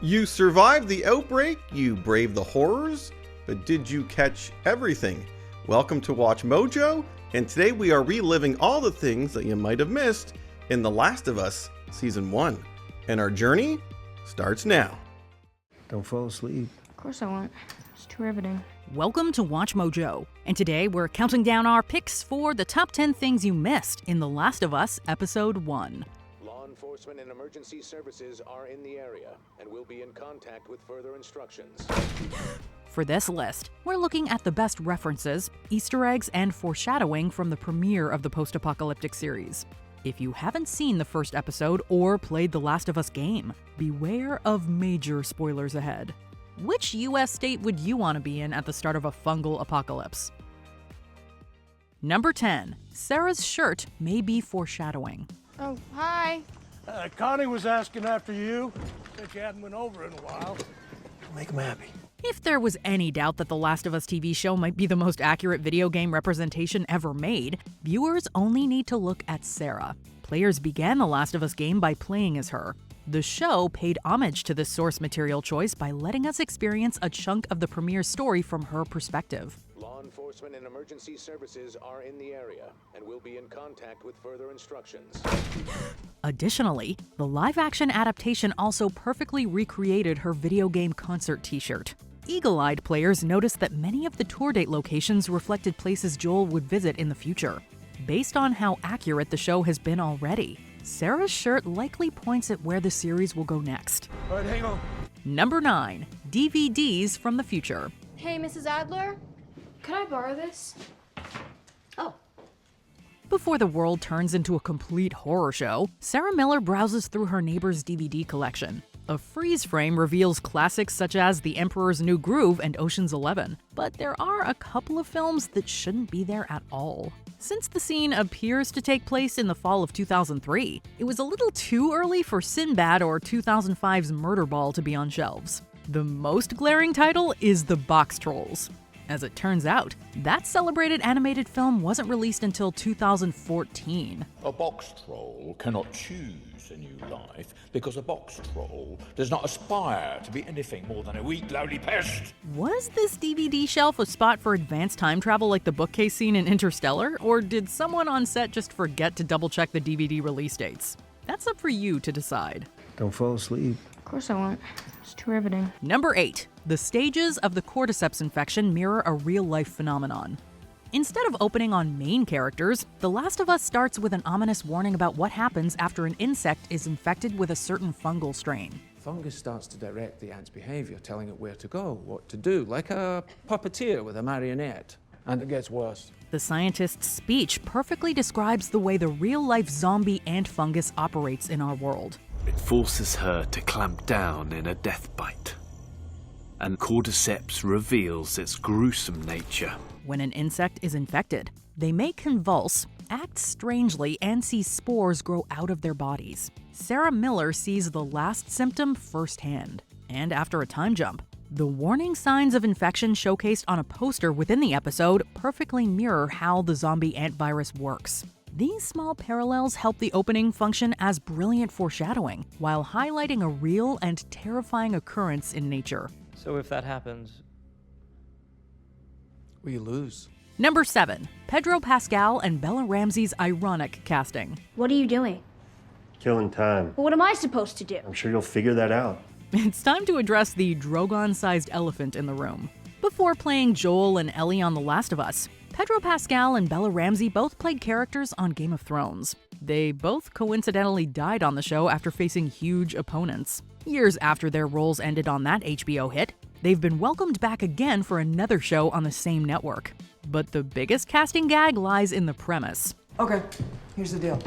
You survived the outbreak, you braved the horrors, but did you catch everything? Welcome to Watch Mojo, and today we are reliving all the things that you might have missed in The Last of Us Season 1. And our journey starts now. Don't fall asleep. Of course I won't. It's too riveting. Welcome to Watch Mojo, and today we're counting down our picks for the top 10 things you missed in The Last of Us Episode 1. Law enforcement and emergency services are in the area and will be in contact with further instructions. For this list, we're looking at the best references, Easter eggs, and foreshadowing from the premiere of the post-apocalyptic series. If you haven't seen the first episode or played the Last of Us game, beware of major spoilers ahead. Which US state would you want to be in at the start of a fungal apocalypse? Number 10. Sarah's shirt may be foreshadowing. Oh, hi. Connie was asking after you. Said you hadn't been over in a while. Make him happy. If there was any doubt that The Last of Us TV show might be the most accurate video game representation ever made, viewers only need to look at Sarah. Players began The Last of Us game by playing as her. The show paid homage to this source material choice by letting us experience a chunk of the premiere story from her perspective. Law enforcement and emergency services are in the area and will be in contact with further instructions. Additionally, the live-action adaptation also perfectly recreated her video game concert t-shirt. Eagle-eyed players noticed that many of the tour date locations reflected places Joel would visit in the future. Based on how accurate the show has been already, Sarah's shirt likely points at where the series will go next. All right, hang on. Number 9. DVDs from the future. Hey, Mrs. Adler. Could I borrow this? Oh. Before the world turns into a complete horror show, Sarah Miller browses through her neighbor's DVD collection. A freeze frame reveals classics such as The Emperor's New Groove and Ocean's 11, but there are a couple of films that shouldn't be there at all. Since the scene appears to take place in the fall of 2003, it was a little too early for Sinbad or 2005's Murderball to be on shelves. The most glaring title is The Box Trolls. As it turns out, that celebrated animated film wasn't released until 2014. A box troll cannot choose a new life because a box troll does not aspire to be anything more than a weak, lowly pest. Was this DVD shelf a spot for advanced time travel like the bookcase scene in Interstellar, or did someone on set just forget to double-check the DVD release dates? That's up for you to decide. Don't fall asleep. Of course I won't. It's too riveting. Number 8. The stages of the Cordyceps infection mirror a real-life phenomenon. Instead of opening on main characters, The Last of Us starts with an ominous warning about what happens after an insect is infected with a certain fungal strain. Fungus starts to direct the ant's behavior, telling it where to go, what to do, like a puppeteer with a marionette. And it gets worse. The scientist's speech perfectly describes the way the real-life zombie ant fungus operates in our world. It forces her to clamp down in a death bite. And Cordyceps reveals its gruesome nature. When an insect is infected, they may convulse, act strangely, and see spores grow out of their bodies. Sarah Miller sees the last symptom firsthand. And after a time jump, the warning signs of infection showcased on a poster within the episode perfectly mirror how the zombie ant virus works. These small parallels help the opening function as brilliant foreshadowing, while highlighting a real and terrifying occurrence in nature. So if that happens, we lose. Number 7. Pedro Pascal and Bella Ramsey's ironic casting. What are you doing? Killing time. Well, what am I supposed to do? I'm sure you'll figure that out. It's time to address the Drogon-sized elephant in the room. Before playing Joel and Ellie on The Last of Us, Pedro Pascal and Bella Ramsey both played characters on Game of Thrones. They both coincidentally died on the show after facing huge opponents. Years after their roles ended on that HBO hit, they've been welcomed back again for another show on the same network. But the biggest casting gag lies in the premise. Okay, here's the deal.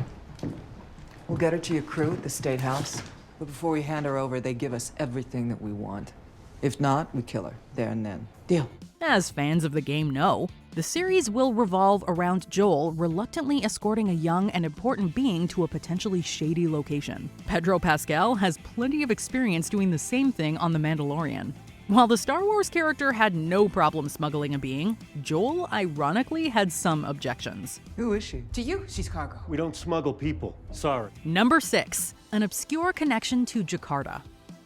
We'll get her to your crew at the State House, but before we hand her over, they give us everything that we want. If not, we kill her, there and then. Deal. As fans of the game know, the series will revolve around Joel reluctantly escorting a young and important being to a potentially shady location. Pedro Pascal has plenty of experience doing the same thing on The Mandalorian. While the Star Wars character had no problem smuggling a being, Joel ironically had some objections. Who is she? To you, she's cargo. We don't smuggle people. Sorry. Number 6. An obscure connection to Jakarta.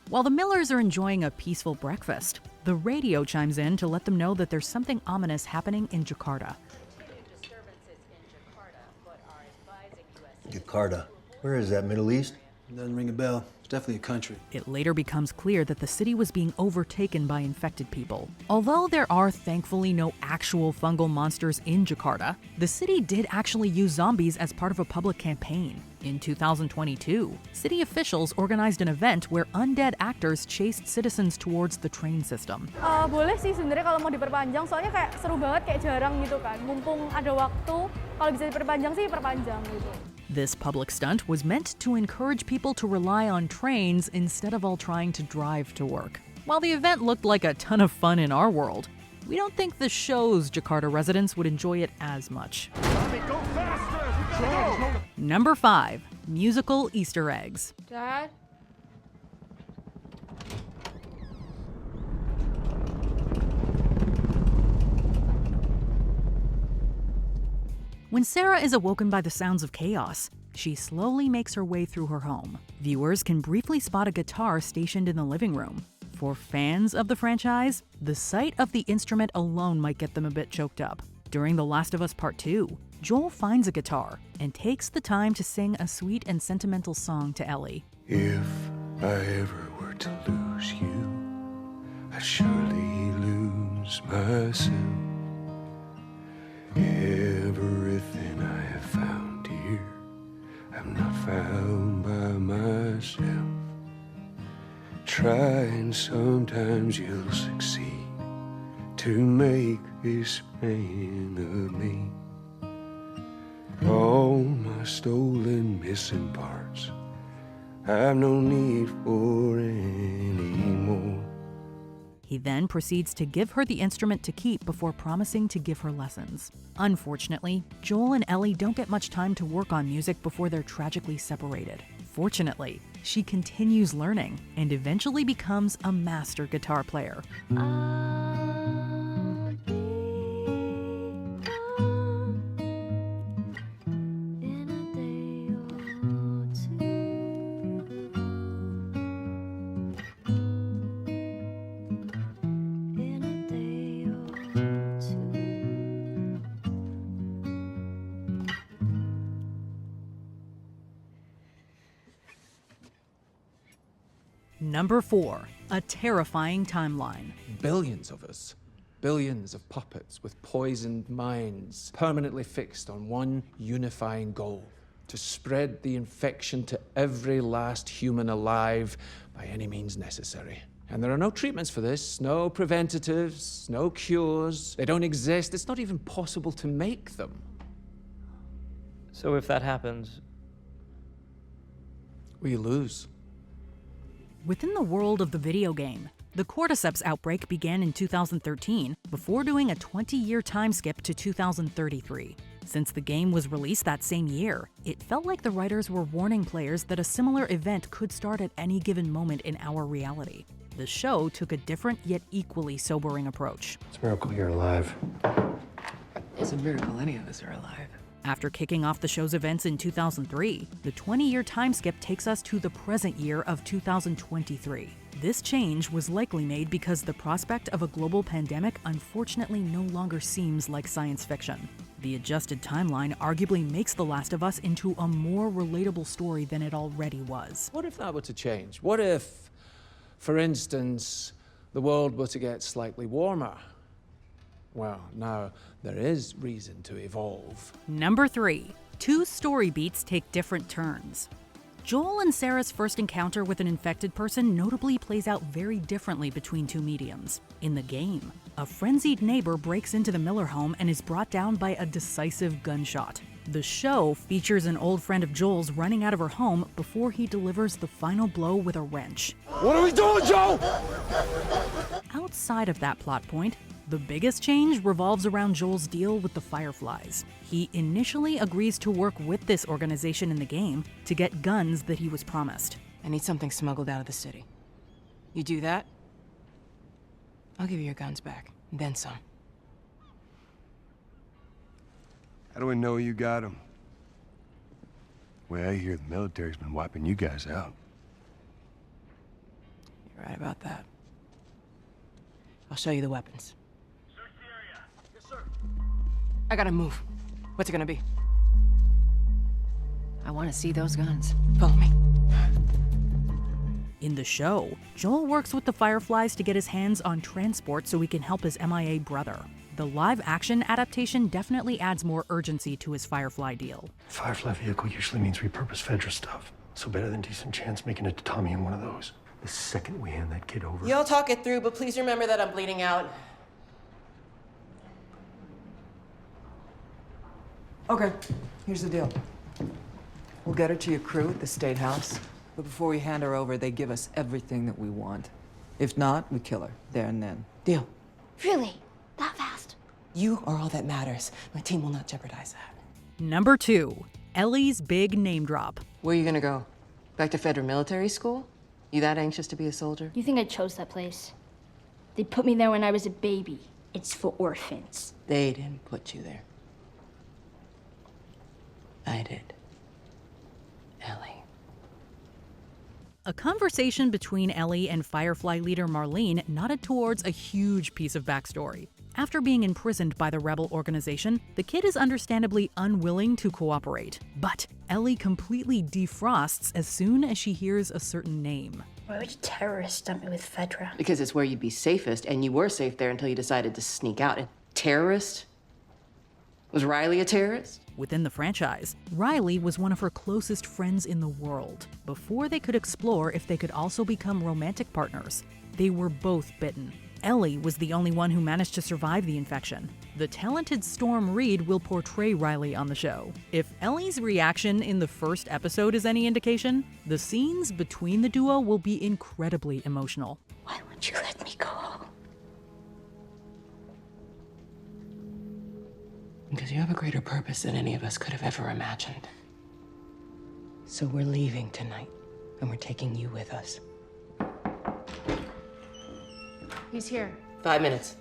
While the Millers are enjoying a peaceful breakfast, the radio chimes in to let them know that there's something ominous happening in Jakarta. Jakarta. Where is that, Middle East? Doesn't ring a bell. It's definitely a country. It later becomes clear that the city was being overtaken by infected people. Although there are thankfully no actual fungal monsters in Jakarta, the city did actually use zombies as part of a public campaign. In 2022, city officials organized an event where undead actors chased citizens towards the train system. Boleh sih sebenarnya kalau mau diperpanjang, soalnya kayak seru banget, kayak jarang gitu kan. Mumpung ada waktu, kalau bisa diperpanjang sih perpanjang gitu. This public stunt was meant to encourage people to rely on trains instead of all trying to drive to work. While the event looked like a ton of fun in our world, we don't think the show's Jakarta residents would enjoy it as much. Number 5. Musical Easter eggs. Dad? When Sarah is awoken by the sounds of chaos, she slowly makes her way through her home. Viewers can briefly spot a guitar stationed in the living room. For fans of the franchise, the sight of the instrument alone might get them a bit choked up. During The Last of Us Part 2, Joel finds a guitar and takes the time to sing a sweet and sentimental song to Ellie. If I ever were to lose you, I'd surely lose myself. Everything I have found here, I'm not found by myself. Try and sometimes you'll succeed to make this man of me. All my stolen missing parts, I've no need for anymore. He then proceeds to give her the instrument to keep before promising to give her lessons. Unfortunately, Joel and Ellie don't get much time to work on music before they're tragically separated. Fortunately, she continues learning and eventually becomes a master guitar player. Number 4. A terrifying timeline. Billions of us. Billions of puppets with poisoned minds, permanently fixed on one unifying goal: to spread the infection to every last human alive by any means necessary. And there are no treatments for this, no preventatives, no cures. They don't exist. It's not even possible to make them. So if that happens, we lose. Within the world of the video game, the Cordyceps outbreak began in 2013 before doing a 20-year time skip to 2033. Since the game was released that same year, it felt like the writers were warning players that a similar event could start at any given moment in our reality. The show took a different yet equally sobering approach. It's a miracle you're alive. It's a miracle any of us are alive. After kicking off the show's events in 2003, the 20-year time skip takes us to the present year of 2023. This change was likely made because the prospect of a global pandemic unfortunately no longer seems like science fiction. The adjusted timeline arguably makes The Last of Us into a more relatable story than it already was. What if that were to change? What if, for instance, the world were to get slightly warmer? Well, now there is reason to evolve. Number 3. 2 story beats take different turns. Joel and Sarah's first encounter with an infected person notably plays out very differently between two mediums. In the game, a frenzied neighbor breaks into the Miller home and is brought down by a decisive gunshot. The show features an old friend of Joel's running out of her home before he delivers the final blow with a wrench. What are we doing, Joe? Outside of that plot point, the biggest change revolves around Joel's deal with the Fireflies. He initially agrees to work with this organization in the game to get guns that he was promised. I need something smuggled out of the city. You do that, I'll give you your guns back, and then some. How do we know you got them? Well, I hear the military's been wiping you guys out. You're right about that. I'll show you the weapons. Search the area. Yes, sir. I gotta move. What's it gonna be? I want to see those guns. Follow me. In the show, Joel works with the Fireflies to get his hands on transport so he can help his MIA brother. The live-action adaptation definitely adds more urgency to his Firefly deal. Firefly vehicle usually means repurposed Fedra stuff. So better than decent chance making it to Tommy in one of those. The second we hand that kid over. Y'all talk it through, but please remember that I'm bleeding out. Okay, here's the deal. We'll get her to your crew at the State House. But before we hand her over, they give us everything that we want. If not, we kill her, there and then. Deal? Really? That fast? You are all that matters. My team will not jeopardize that. Number 2, Ellie's big name drop. Where are you gonna go? Back to Federal Military School? You that anxious to be a soldier? You think I chose that place? They put me there when I was a baby. It's for orphans. They didn't put you there. I did. Ellie. A conversation between Ellie and Firefly leader Marlene nodded towards a huge piece of backstory. After being imprisoned by the rebel organization, the kid is understandably unwilling to cooperate. But Ellie completely defrosts as soon as she hears a certain name. Why would terrorists dump me with Fedra? Because it's where you'd be safest, and you were safe there until you decided to sneak out. And terrorist? Was Riley a terrorist? Within the franchise, Riley was one of her closest friends in the world. Before they could explore if they could also become romantic partners, they were both bitten. Ellie was the only one who managed to survive the infection. The talented Storm Reed will portray Riley on the show. If Ellie's reaction in the first episode is any indication, the scenes between the duo will be incredibly emotional. Why won't you let me go? Because you have a greater purpose than any of us could have ever imagined. So we're leaving tonight, and we're taking you with us. He's here. 5 minutes.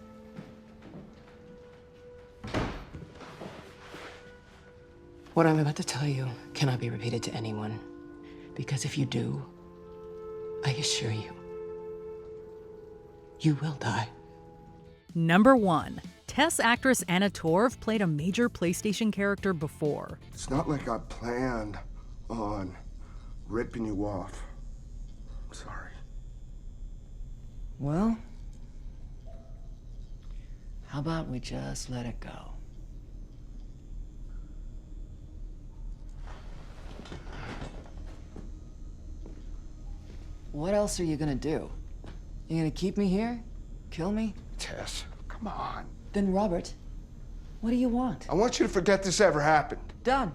What I'm about to tell you cannot be repeated to anyone. Because if you do, I assure you, you will die. Number 1. Tess actress Anna Torv played a major PlayStation character before. It's not like I planned on ripping you off. I'm sorry. Well, how about we just let it go? What else are you gonna do? You gonna keep me here? Kill me? Tess, come on. Then Robert, what do you want? I want you to forget this ever happened. Done.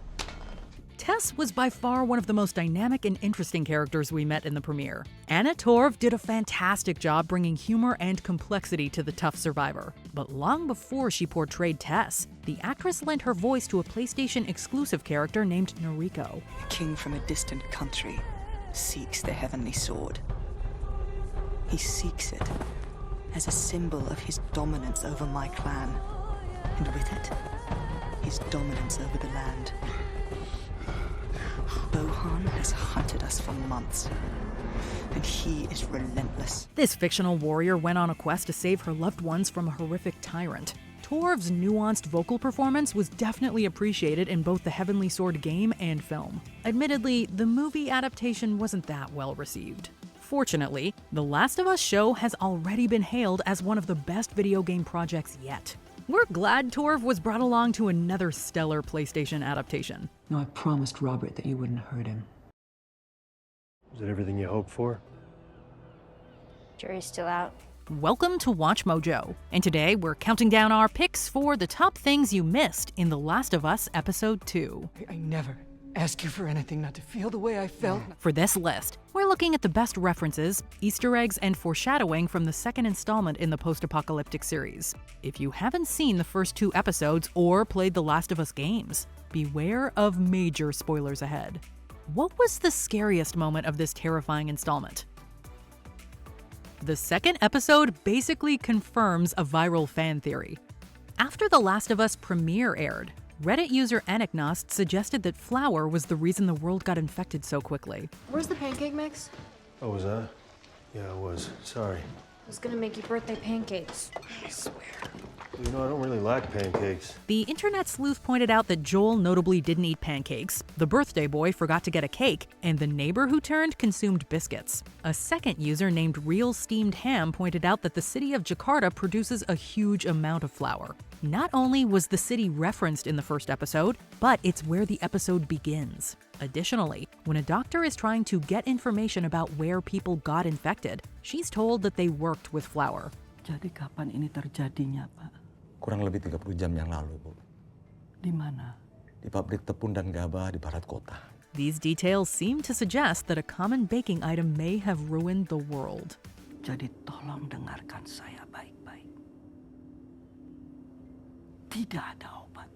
Tess was by far one of the most dynamic and interesting characters we met in the premiere. Anna Torv did a fantastic job bringing humor and complexity to the tough survivor. But long before she portrayed Tess, the actress lent her voice to a PlayStation exclusive character named Noriko. A king from a distant country seeks the heavenly sword. He seeks it as a symbol of his dominance over my clan, and with it, his dominance over the land. Bohan has hunted us for months, and he is relentless. This fictional warrior went on a quest to save her loved ones from a horrific tyrant. Torv's nuanced vocal performance was definitely appreciated in both the Heavenly Sword game and film. Admittedly, the movie adaptation wasn't that well received. Fortunately, The Last of Us show has already been hailed as one of the best video game projects yet. We're glad Torv was brought along to another stellar PlayStation adaptation. No, I promised Robert that you wouldn't hurt him. Is that everything you hoped for? Jury's still out. Welcome to Watch Mojo, and today we're counting down our picks for the top things you missed in The Last of Us Episode 2. I never ask you for anything not to feel the way I felt. For this list, we're looking at the best references, Easter eggs, and foreshadowing from the second installment in the post-apocalyptic series. If you haven't seen the first 2 episodes or played The Last of Us games, beware of major spoilers ahead. What was the scariest moment of this terrifying installment? The second episode basically confirms a viral fan theory. After The Last of Us premiere aired, Reddit user Anagnost suggested that flour was the reason the world got infected so quickly. Where's the pancake mix? Oh, was that? Yeah, I was. Sorry. I was gonna make you birthday pancakes. I swear. You know, I don't really like pancakes. The internet sleuth pointed out that Joel notably didn't eat pancakes, the birthday boy forgot to get a cake, and the neighbor who turned consumed biscuits. A second user named Real Steamed Ham pointed out that the city of Jakarta produces a huge amount of flour. Not only was the city referenced in the first episode, but it's where the episode begins. Additionally, when a doctor is trying to get information about where people got infected, she's told that they worked with flour. Jadi kapan ini terjadinya, Pak? Kurang lebih 30 jam yang lalu, Bu. Di mana? Di pabrik tepung dan gabah di barat kota. These details seem to suggest that a common baking item may have ruined the world. Jadi tolong dengarkan saya baik-baik. Tidak ada obat.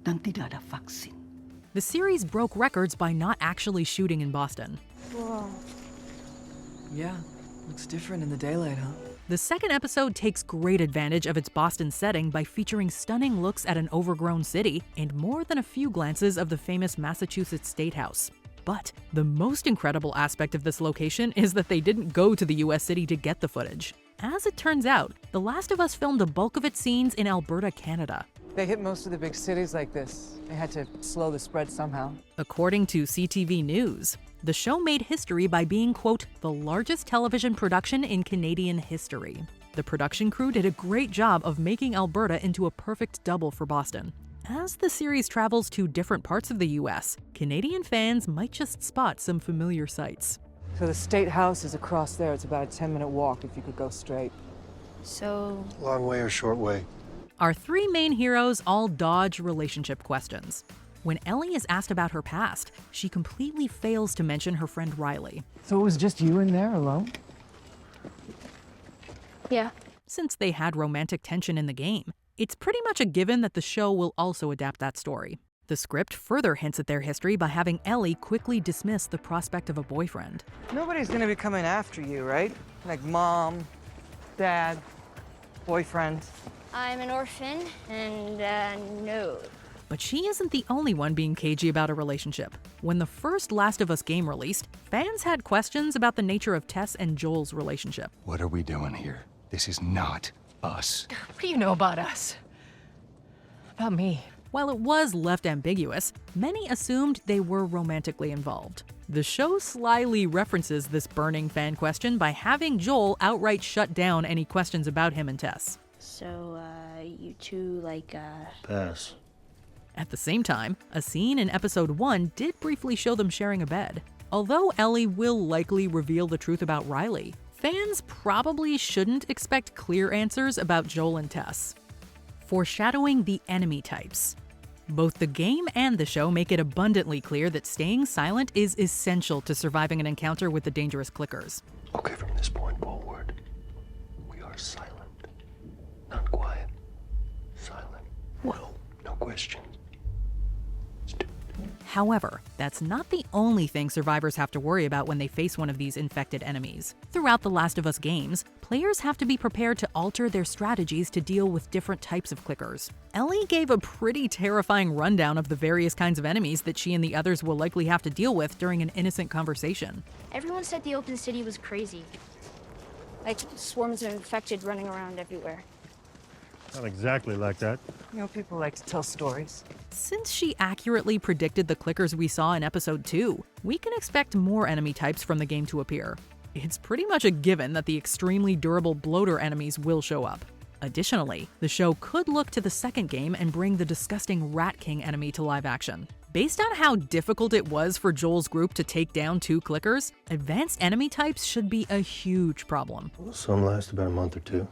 Dan tidak ada vaksin. The series broke records by not actually shooting in Boston. Whoa. Yeah, looks different in the daylight, huh? The second episode takes great advantage of its Boston setting by featuring stunning looks at an overgrown city and more than a few glances of the famous Massachusetts State House. But the most incredible aspect of this location is that they didn't go to the US city to get the footage. As it turns out, The Last of Us filmed a bulk of its scenes in Alberta, Canada. They hit most of the big cities like this. They had to slow the spread somehow. According to CTV News, the show made history by being, quote, the largest television production in Canadian history. The production crew did a great job of making Alberta into a perfect double for Boston. As the series travels to different parts of the US, Canadian fans might just spot some familiar sights. So the State House is across there. It's about a 10-minute walk if you could go straight. So... Long way or short way? Our three main heroes all dodge relationship questions. When Ellie is asked about her past, she completely fails to mention her friend Riley. So it was just you in there alone? Yeah. Since they had romantic tension in the game, it's pretty much a given that the show will also adapt that story. The script further hints at their history by having Ellie quickly dismiss the prospect of a boyfriend. Nobody's gonna be coming after you, right? Like mom, dad, boyfriend. I'm an orphan, and no. But she isn't the only one being cagey about a relationship. When the first Last of Us game released, fans had questions about the nature of Tess and Joel's relationship. What are we doing here? This is not us. What do you know about us? About me? While it was left ambiguous, many assumed they were romantically involved. The show slyly references this burning fan question by having Joel outright shut down any questions about him and Tess. So, you two, Pass. At the same time, a scene in episode 1 did briefly show them sharing a bed. Although Ellie will likely reveal the truth about Riley, fans probably shouldn't expect clear answers about Joel and Tess. Foreshadowing the enemy types. Both the game and the show make it abundantly clear that staying silent is essential to surviving an encounter with the dangerous clickers. Okay, from this point forward, we are silent. Not quiet. Silent. No questions. However, that's not the only thing survivors have to worry about when they face one of these infected enemies. Throughout the Last of Us games, players have to be prepared to alter their strategies to deal with different types of clickers. Ellie gave a pretty terrifying rundown of the various kinds of enemies that she and the others will likely have to deal with during an innocent conversation. Everyone said the open city was crazy. Like swarms of infected running around everywhere. Not exactly like that. You know, people like to tell stories. Since she accurately predicted the clickers we saw in episode 2, we can expect more enemy types from the game to appear. It's pretty much a given that the extremely durable bloater enemies will show up. Additionally, the show could look to the second game and bring the disgusting Rat King enemy to live action. Based on how difficult it was for Joel's group to take down 2 clickers, advanced enemy types should be a huge problem. Some last about a month or 2.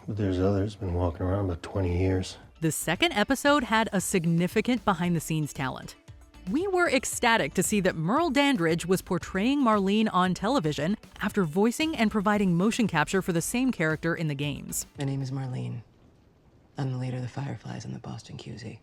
But there's others been walking around about 20 years. The second episode had a significant behind-the-scenes talent. We were ecstatic to see that Merle Dandridge was portraying Marlene on television after voicing and providing motion capture for the same character in the games. My name is Marlene. I'm the leader of the Fireflies in the Boston QZ.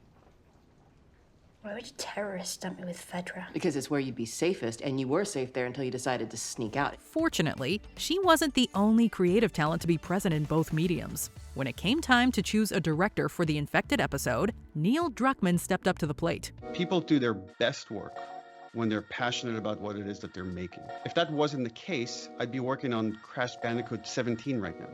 Why would terrorists dump me with Fedra? Because it's where you'd be safest, and you were safe there until you decided to sneak out. Fortunately, she wasn't the only creative talent to be present in both mediums. When it came time to choose a director for the infected episode, Neil Druckmann stepped up to the plate. People do their best work when they're passionate about what it is that they're making. If that wasn't the case, I'd be working on Crash Bandicoot 17 right now.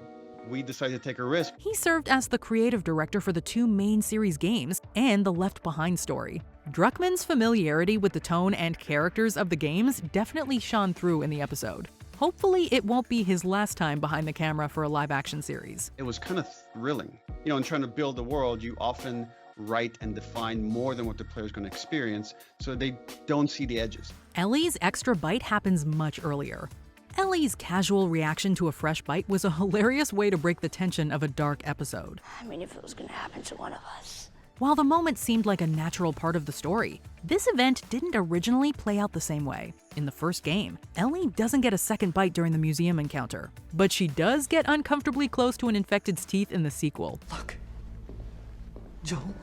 We decided to take a risk. He served as the creative director for the 2 main series games and the Left Behind story. Druckmann's familiarity with the tone and characters of the games definitely shone through in the episode. Hopefully, it won't be his last time behind the camera for a live-action series. It was kind of thrilling. You know, in trying to build a world, you often write and define more than what the player's going to experience, so they don't see the edges. Ellie's extra bite happens much earlier. Ellie's casual reaction to a fresh bite was a hilarious way to break the tension of a dark episode. I mean, if it was gonna happen to one of us. While the moment seemed like a natural part of the story, this event didn't originally play out the same way. In the first game, Ellie doesn't get a second bite during the museum encounter, but she does get uncomfortably close to an infected's teeth in the sequel. Look, Joel,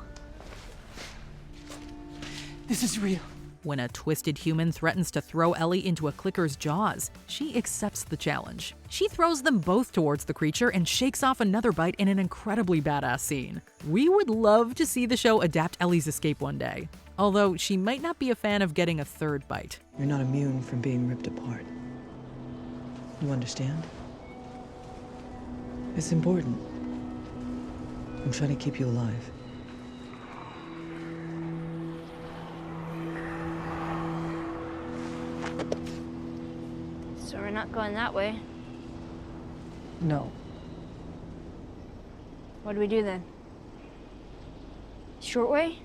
this is real. When a twisted human threatens to throw Ellie into a clicker's jaws, she accepts the challenge. She throws them both towards the creature and shakes off another bite in an incredibly badass scene. We would love to see the show adapt Ellie's escape one day, although she might not be a fan of getting a third bite. You're not immune from being ripped apart. You understand? It's important. I'm trying to keep you alive. So we're not going that way. No. What do we do then? Short way?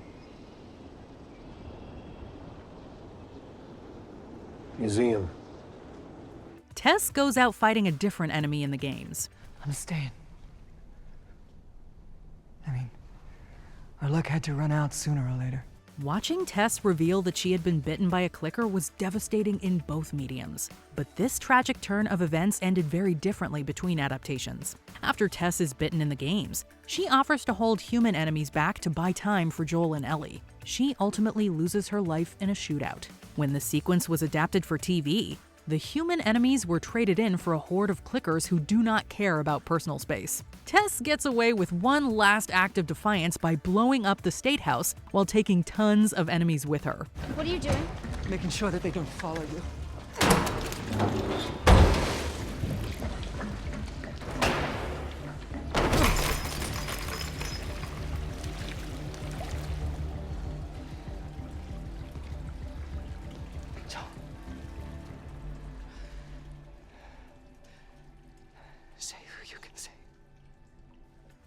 Museum. Tess goes out fighting a different enemy in the games. I'm staying. I mean, our luck had to run out sooner or later. Watching Tess reveal that she had been bitten by a clicker was devastating in both mediums. But this tragic turn of events ended very differently between adaptations. After Tess is bitten in the games, she offers to hold human enemies back to buy time for Joel and Ellie. She ultimately loses her life in a shootout. When the sequence was adapted for TV, the human enemies were traded in for a horde of clickers who do not care about personal space. Tess gets away with one last act of defiance by blowing up the State House while taking tons of enemies with her. What are you doing? Making sure that they don't follow you.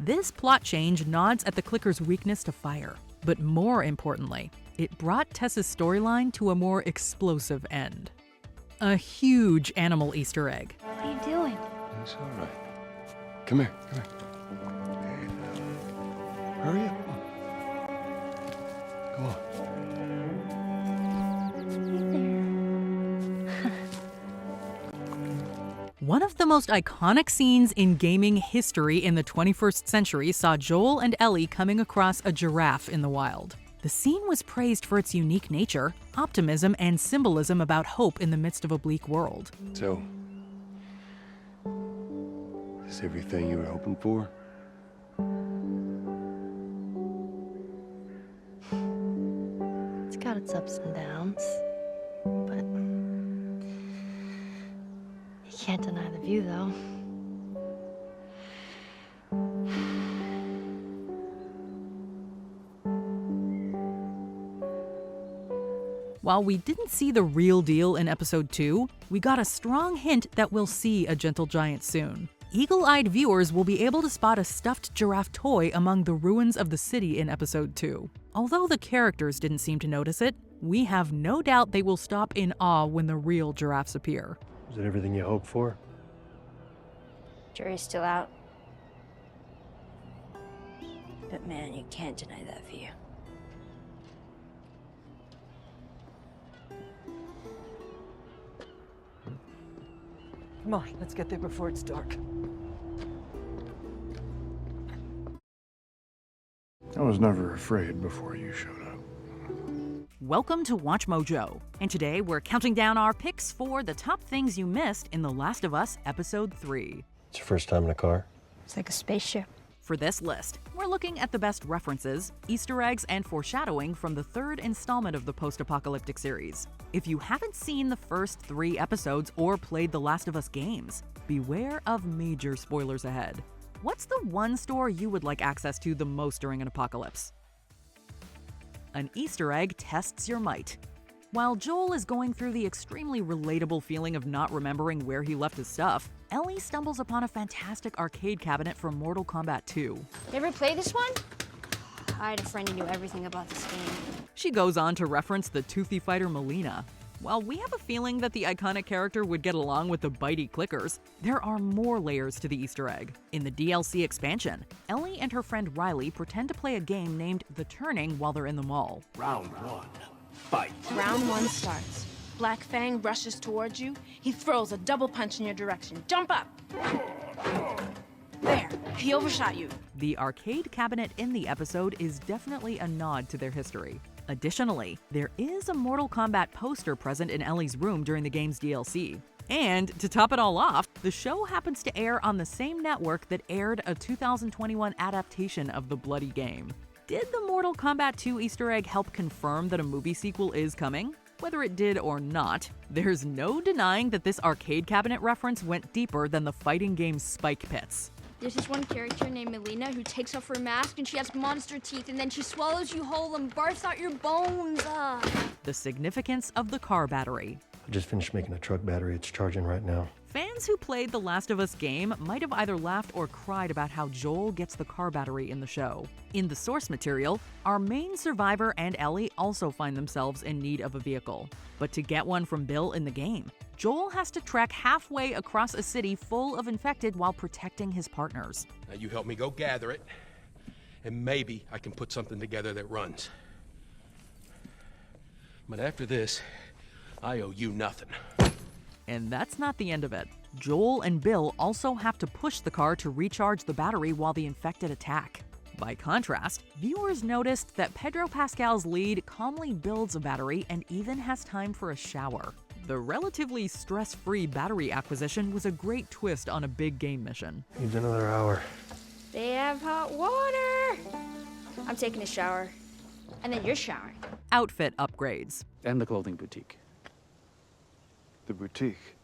This plot change nods at the clicker's weakness to fire, but more importantly, it brought Tess's storyline to a more explosive end. A huge animal Easter egg. What are you doing? It's all right. Come here, come here. Hurry up. Come on. One of the most iconic scenes in gaming history in the 21st century saw Joel and Ellie coming across a giraffe in the wild. The scene was praised for its unique nature, optimism, and symbolism about hope in the midst of a bleak world. So, is this everything you were hoping for? It's got its ups and downs, but you can't deny the view, though. While we didn't see the real deal in episode 2, we got a strong hint that we'll see a gentle giant soon. Eagle-eyed viewers will be able to spot a stuffed giraffe toy among the ruins of the city in episode 2. Although the characters didn't seem to notice it, we have no doubt they will stop in awe when the real giraffes appear. Is it everything you hoped for? Jury's still out. But man, you can't deny that view. Come on, let's get there before it's dark. I was never afraid before you showed up. Welcome to Watch Mojo, and today we're counting down our picks for the top things you missed in The Last of Us Episode 3. It's your first time in a car? It's like a spaceship. For this list, we're looking at the best references, Easter eggs, and foreshadowing from the third installment of the post-apocalyptic series. If you haven't seen the first 3 episodes or played The Last of Us games, beware of major spoilers ahead. What's the one store you would like access to the most during an apocalypse? An Easter egg tests your might. While Joel is going through the extremely relatable feeling of not remembering where he left his stuff, Ellie stumbles upon a fantastic arcade cabinet from Mortal Kombat 2. You ever play this one? I had a friend who knew everything about this game. She goes on to reference the toothy fighter Melina. While we have a feeling that the iconic character would get along with the bitey clickers, there are more layers to the Easter egg. In the DLC expansion, Ellie and her friend Riley pretend to play a game named The Turning while they're in the mall. Round 1. Fight. Round 1 starts. Black Fang rushes towards you. He throws a double punch in your direction. Jump up! There, he overshot you. The arcade cabinet in the episode is definitely a nod to their history. Additionally, there is a Mortal Kombat poster present in Ellie's room during the game's DLC. And to top it all off, the show happens to air on the same network that aired a 2021 adaptation of the bloody game. Did the Mortal Kombat 2 Easter egg help confirm that a movie sequel is coming? Whether it did or not, there's no denying that this arcade cabinet reference went deeper than the fighting game's spike pits. There's this one character named Melina who takes off her mask and she has monster teeth and then she swallows you whole and barfs out your bones. The significance of the car battery. I just finished making a truck battery. It's charging right now. Fans who played The Last of Us game might have either laughed or cried about how Joel gets the car battery in the show. In the source material, our main survivor and Ellie also find themselves in need of a vehicle. But to get one from Bill in the game, Joel has to trek halfway across a city full of infected while protecting his partners. Now you help me go gather it, and maybe I can put something together that runs. But after this, I owe you nothing. And that's not the end of it. Joel and Bill also have to push the car to recharge the battery while the infected attack. By contrast, viewers noticed that Pedro Pascal's lead calmly builds a battery and even has time for a shower. The relatively stress-free battery acquisition was a great twist on a big game mission. Needs another hour. They have hot water. I'm taking a shower. And then you're showering. Outfit upgrades. And the clothing boutique. The boutique?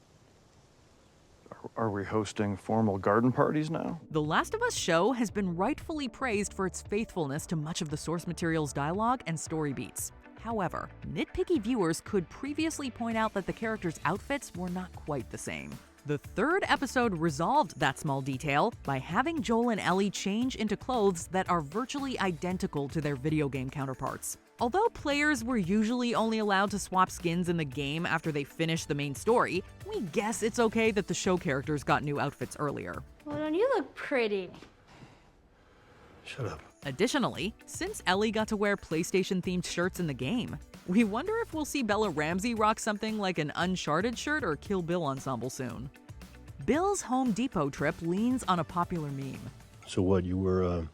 Are we hosting formal garden parties now? The Last of Us show has been rightfully praised for its faithfulness to much of the source material's dialogue and story beats. However, nitpicky viewers could previously point out that the characters' outfits were not quite the same. The third episode resolved that small detail by having Joel and Ellie change into clothes that are virtually identical to their video game counterparts. Although players were usually only allowed to swap skins in the game after they finished the main story, we guess it's okay that the show characters got new outfits earlier. Well, don't you look pretty? Shut up. Additionally, since Ellie got to wear PlayStation-themed shirts in the game, we wonder if we'll see Bella Ramsey rock something like an Uncharted shirt or Kill Bill ensemble soon. Bill's Home Depot trip leans on a popular meme. So what, you were a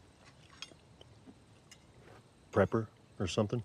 prepper or something?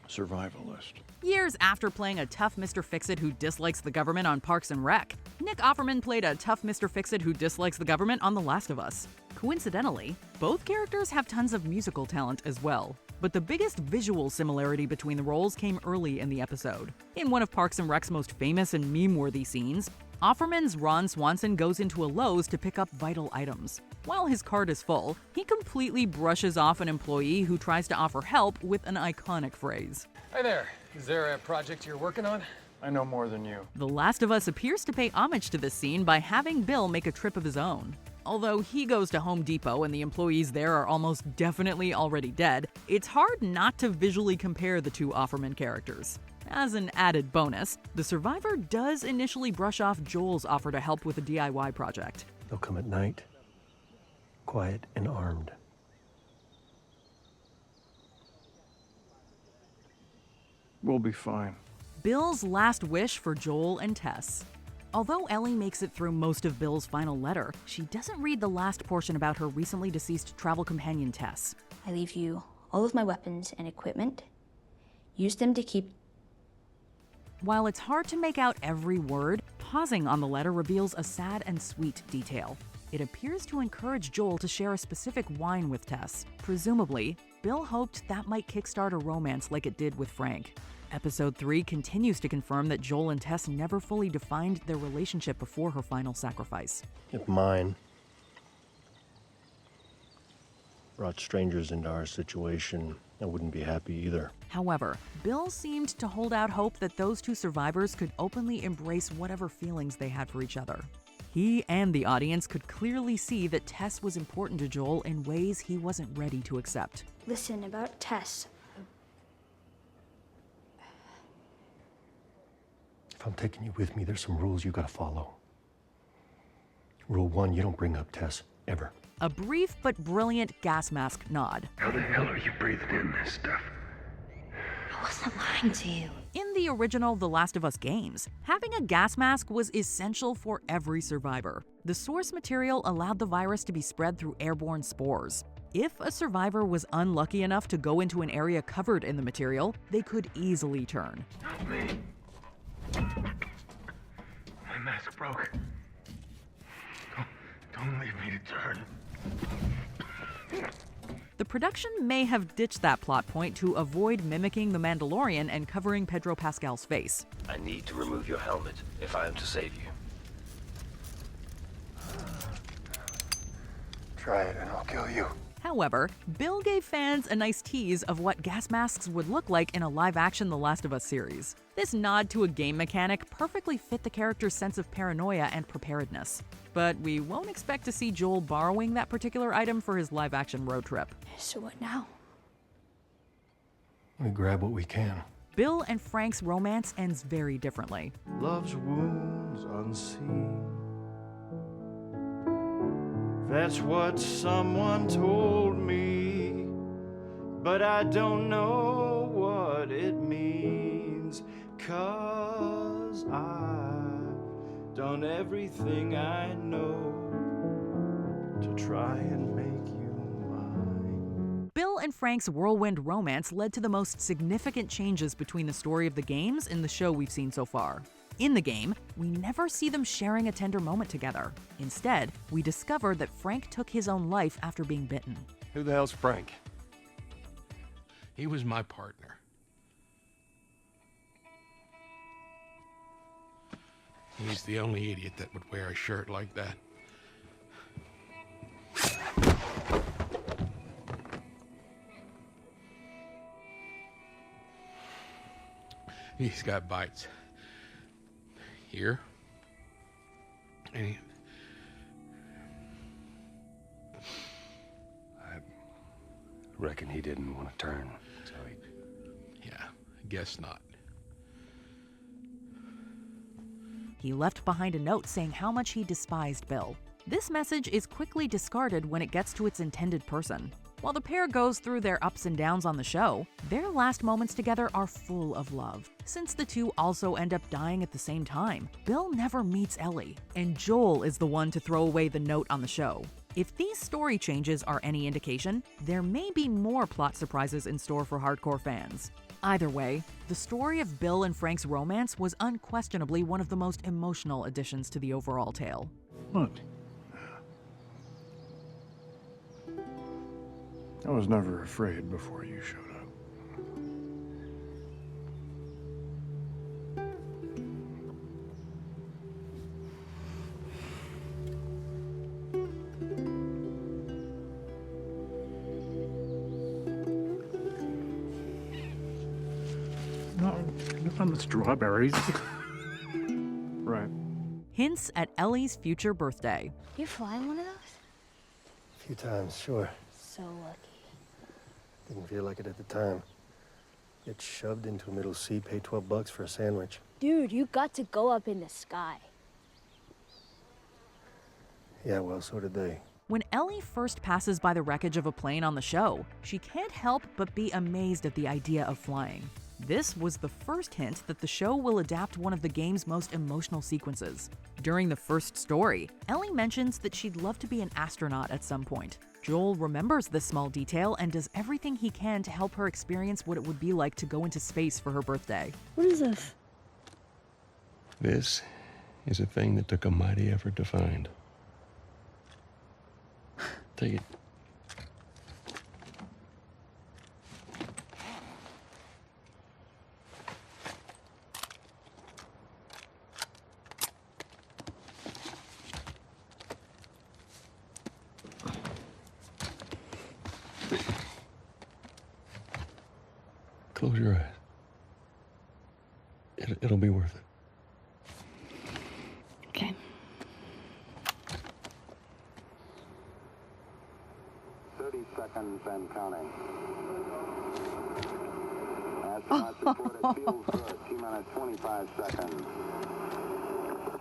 Survivalist. Years after playing a tough Mr. Fix-It who dislikes the government on Parks and Rec, Nick Offerman played a tough Mr. Fix-It who dislikes the government on The Last of Us. Coincidentally, both characters have tons of musical talent as well, but the biggest visual similarity between the roles came early in the episode. In one of Parks and Rec's most famous and meme-worthy scenes, Offerman's Ron Swanson goes into a Lowe's to pick up vital items. While his cart is full, he completely brushes off an employee who tries to offer help with an iconic phrase. Hi there. Is there a project you're working on? I know more than you. The Last of Us appears to pay homage to this scene by having Bill make a trip of his own. Although he goes to Home Depot and the employees there are almost definitely already dead, it's hard not to visually compare the two Offerman characters. As an added bonus, the survivor does initially brush off Joel's offer to help with a DIY project. They'll come at night, quiet and armed. We'll be fine. Bill's last wish for Joel and Tess. Although Ellie makes it through most of Bill's final letter, she doesn't read the last portion about her recently deceased travel companion, Tess. I leave you all of my weapons and equipment. Use them to keep... While it's hard to make out every word, pausing on the letter reveals a sad and sweet detail. It appears to encourage Joel to share a specific wine with Tess. Presumably, Bill hoped that might kickstart a romance like it did with Frank. Episode 3 continues to confirm that Joel and Tess never fully defined their relationship before her final sacrifice. If mine brought strangers into our situation, I wouldn't be happy either. However, Bill seemed to hold out hope that those two survivors could openly embrace whatever feelings they had for each other. He and the audience could clearly see that Tess was important to Joel in ways he wasn't ready to accept. Listen, about Tess. If I'm taking you with me, there's some rules you gotta follow. Rule 1, you don't bring up Tess, ever. A brief but brilliant gas mask nod. How the hell are you breathing in this stuff? I wasn't lying to you. In the original The Last of Us games, having a gas mask was essential for every survivor. The source material allowed the virus to be spread through airborne spores. If a survivor was unlucky enough to go into an area covered in the material, they could easily turn. Help me. My mask broke. Don't leave me to turn. The production may have ditched that plot point to avoid mimicking the Mandalorian and covering Pedro Pascal's face. I need to remove your helmet if I am to save you. Try it and I'll kill you. However, Bill gave fans a nice tease of what gas masks would look like in a live-action The Last of Us series. This nod to a game mechanic perfectly fit the character's sense of paranoia and preparedness. But we won't expect to see Joel borrowing that particular item for his live-action road trip. So what now? We grab what we can. Bill and Frank's romance ends very differently. Love's wounds unseen. That's what someone told me, but I don't know what it means, 'cause I've done everything I know to try and make you mine. Bill and Frank's whirlwind romance led to the most significant changes between the story of the games and the show we've seen so far. In the game, we never see them sharing a tender moment together. Instead, we discover that Frank took his own life after being bitten. Who the hell's Frank? He was my partner. He's the only idiot that would wear a shirt like that. He's got bites. Here. And I reckon he didn't want to turn, so he... Yeah, I guess not. He left behind a note saying how much he despised Bill. This message is quickly discarded when it gets to its intended person. While the pair goes through their ups and downs on the show, their last moments together are full of love. Since the two also end up dying at the same time, Bill never meets Ellie, and Joel is the one to throw away the note on the show. If these story changes are any indication, there may be more plot surprises in store for hardcore fans. Either way, the story of Bill and Frank's romance was unquestionably one of the most emotional additions to the overall tale. Look. I was never afraid before you showed up. Not on the strawberries. Right. Hints at Ellie's future birthday. You flying one of those? A few times, sure. So lucky. Didn't feel like it at the time. Get shoved into a middle seat, pay $12 for a sandwich. Dude, you got to go up in the sky. Yeah, well, so did they. When Ellie first passes by the wreckage of a plane on the show, she can't help but be amazed at the idea of flying. This was the first hint that the show will adapt one of the game's most emotional sequences. During the first story, Ellie mentions that she'd love to be an astronaut at some point. Joel remembers this small detail and does everything he can to help her experience what it would be like to go into space for her birthday. What is this? This is a thing that took a mighty effort to find. Take it. Close your eyes. It'll be worth it. Okay. Seconds and counting. Astronauts report it feels good. 2 minutes, 25 seconds.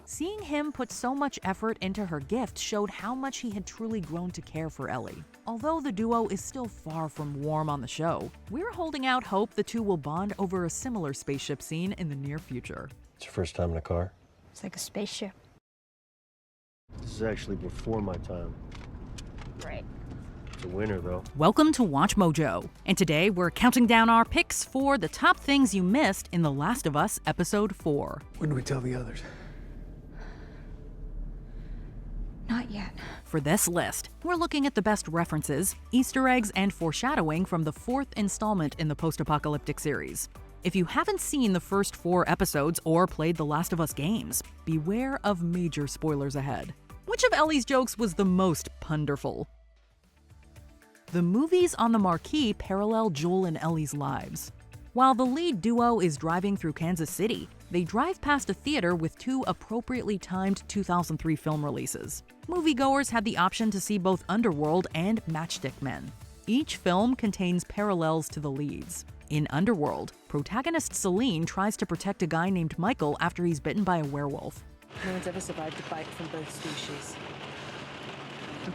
Seeing him put so much effort into her gift showed how much he had truly grown to care for Ellie. Although the duo is still far from warm on the show, we're holding out hope the two will bond over a similar spaceship scene in the near future. It's your first time in a car? It's like a spaceship. This is actually before my time. Right. It's a winner, though. Welcome to Watch Mojo, and today we're counting down our picks for the top things you missed in The Last of Us Episode 4. When do we tell the others? Not yet. For this list, we're looking at the best references, Easter eggs, and foreshadowing from the 4th installment in the post-apocalyptic series. If you haven't seen the first 4 episodes or played The Last of Us games, beware of major spoilers ahead. Which of Ellie's jokes was the most punderful? The movies on the marquee parallel Joel and Ellie's lives. While the lead duo is driving through Kansas City, they drive past a theater with 2 appropriately timed 2003 film releases. Moviegoers had the option to see both Underworld and Matchstick Men. Each film contains parallels to the leads. In Underworld, protagonist Celine tries to protect a guy named Michael after he's bitten by a werewolf. No one's ever survived a bite from both species.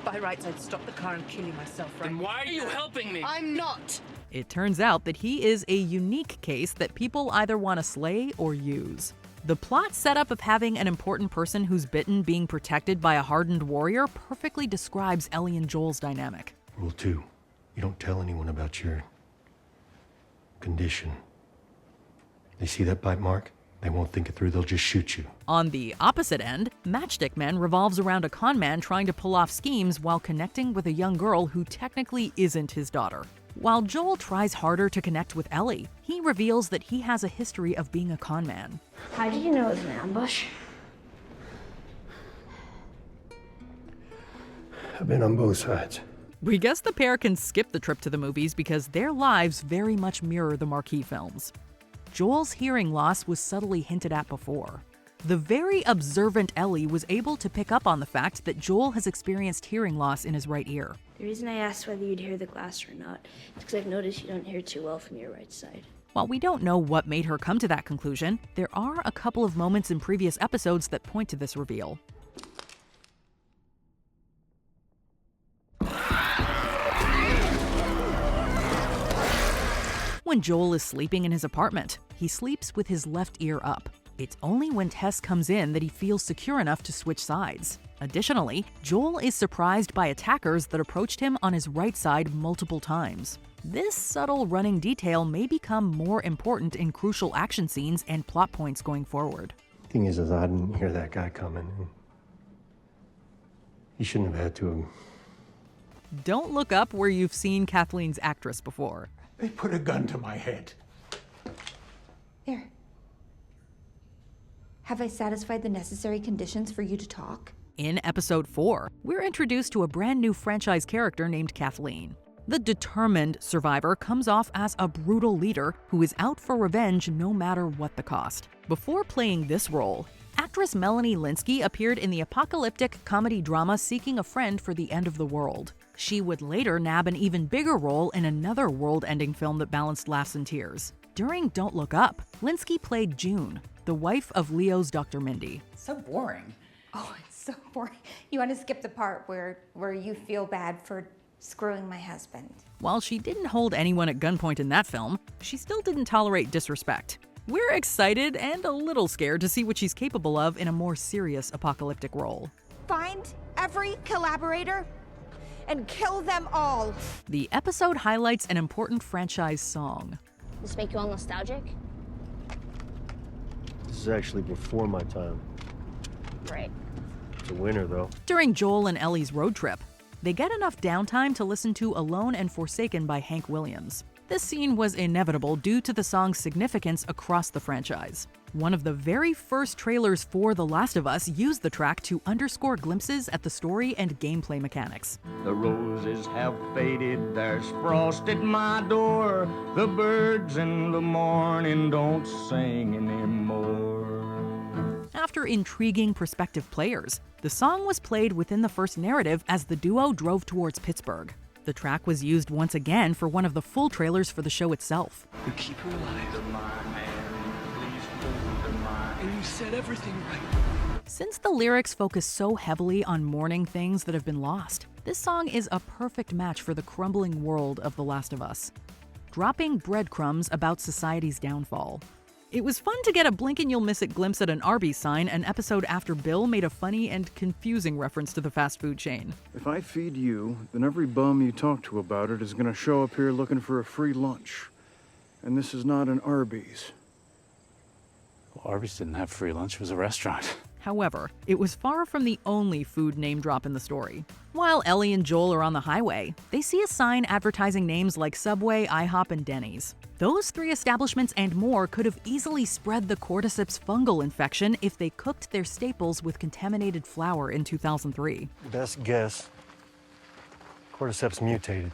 By rights, I'd stop the car and kill you myself, right? Then why are you helping me? I'm not! It turns out that he is a unique case that people either want to slay or use. The plot setup of having an important person who's bitten being protected by a hardened warrior perfectly describes Ellie and Joel's dynamic. Rule 2. You don't tell anyone about your condition. They see that bite mark, they won't think it through, they'll just shoot you. On the opposite end, Matchstick Men revolves around a con man trying to pull off schemes while connecting with a young girl who technically isn't his daughter. While Joel tries harder to connect with Ellie, he reveals that he has a history of being a con man. How did you know it was an ambush? I've been on both sides. We guess the pair can skip the trip to the movies because their lives very much mirror the marquee films. Joel's hearing loss was subtly hinted at before. The very observant Ellie was able to pick up on the fact that Joel has experienced hearing loss in his right ear. The reason I asked whether you'd hear the glass or not is because I've noticed you don't hear too well from your right side. While we don't know what made her come to that conclusion, there are a couple of moments in previous episodes that point to this reveal. When Joel is sleeping in his apartment, he sleeps with his left ear up. It's only when Tess comes in that he feels secure enough to switch sides. Additionally, Joel is surprised by attackers that approached him on his right side multiple times. This subtle running detail may become more important in crucial action scenes and plot points going forward. Thing is I didn't hear that guy coming. He shouldn't have had to have. Don't look up where you've seen Kathleen's actress before. They put a gun to my head. There. Have I satisfied the necessary conditions for you to talk? In episode 4, we're introduced to a brand new franchise character named Kathleen. The determined survivor comes off as a brutal leader who is out for revenge no matter what the cost. Before playing this role, actress Melanie Lynskey appeared in the apocalyptic comedy drama Seeking a Friend for the End of the World. She would later nab an even bigger role in another world-ending film that balanced laughs and tears. During Don't Look Up, Lynskey played June, the wife of Leo's Dr. Mindy. So boring. Oh, it's so boring. You want to skip the part where you feel bad for screwing my husband. While she didn't hold anyone at gunpoint in that film, she still didn't tolerate disrespect. We're excited and a little scared to see what she's capable of in a more serious apocalyptic role. Find every collaborator and kill them all. The episode highlights an important franchise song. Does this make you all nostalgic? This is actually before my time. Right. It's a winner, though. During Joel and Ellie's road trip, They get enough downtime to listen to Alone and Forsaken by Hank Williams. This scene was inevitable due to the song's significance across the franchise. One of the very first trailers for The Last of Us used the track to underscore glimpses at the story and gameplay mechanics. The roses have faded, there's frost at my door. The birds in the morning don't sing anymore. After intriguing prospective players, the song was played within the first narrative as the duo drove towards Pittsburgh. The track was used once again for one of the full trailers for the show itself. You keep her alive. And you said everything right. Since the lyrics focus so heavily on mourning things that have been lost, this song is a perfect match for the crumbling world of The Last of Us, dropping breadcrumbs about society's downfall. It was fun to get a blink-and-you'll-miss-it glimpse at an Arby's sign an episode after Bill made a funny and confusing reference to the fast food chain. If I feed you, then every bum you talk to about it is going to show up here looking for a free lunch. And this is not an Arby's. Well, Arby's didn't have free lunch, it was a restaurant. However, it was far from the only food name drop in the story. While Ellie and Joel are on the highway, they see a sign advertising names like Subway, IHOP, and Denny's. Those three establishments and more could have easily spread the Cordyceps fungal infection if they cooked their staples with contaminated flour in 2003. Best guess, Cordyceps mutated.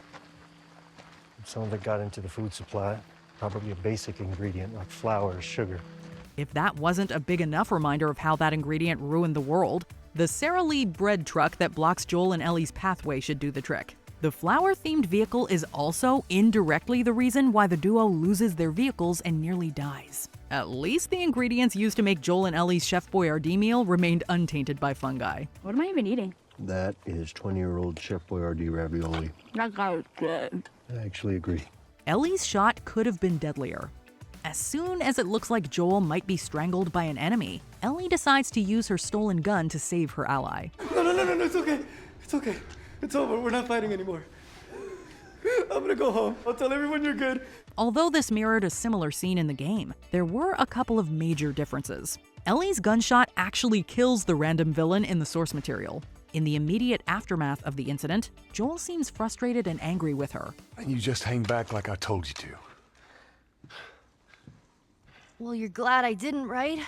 Some of it got into the food supply, probably a basic ingredient like flour or sugar. If that wasn't a big enough reminder of how that ingredient ruined the world, the Sara Lee bread truck that blocks Joel and Ellie's pathway should do the trick. The flower-themed vehicle is also indirectly the reason why the duo loses their vehicles and nearly dies. At least the ingredients used to make Joel and Ellie's Chef Boyardee meal remained untainted by fungi. What am I even eating? That is 20-year-old Chef Boyardee ravioli. That guy was good. I actually agree. Ellie's shot could have been deadlier. As soon as it looks like Joel might be strangled by an enemy, Ellie decides to use her stolen gun to save her ally. No, it's okay. It's okay. It's over. We're not fighting anymore. I'm gonna go home. I'll tell everyone you're good. Although this mirrored a similar scene in the game, there were a couple of major differences. Ellie's gunshot actually kills the random villain in the source material. In the immediate aftermath of the incident, Joel seems frustrated and angry with her. And you just hang back like I told you to. Well, you're glad I didn't, right?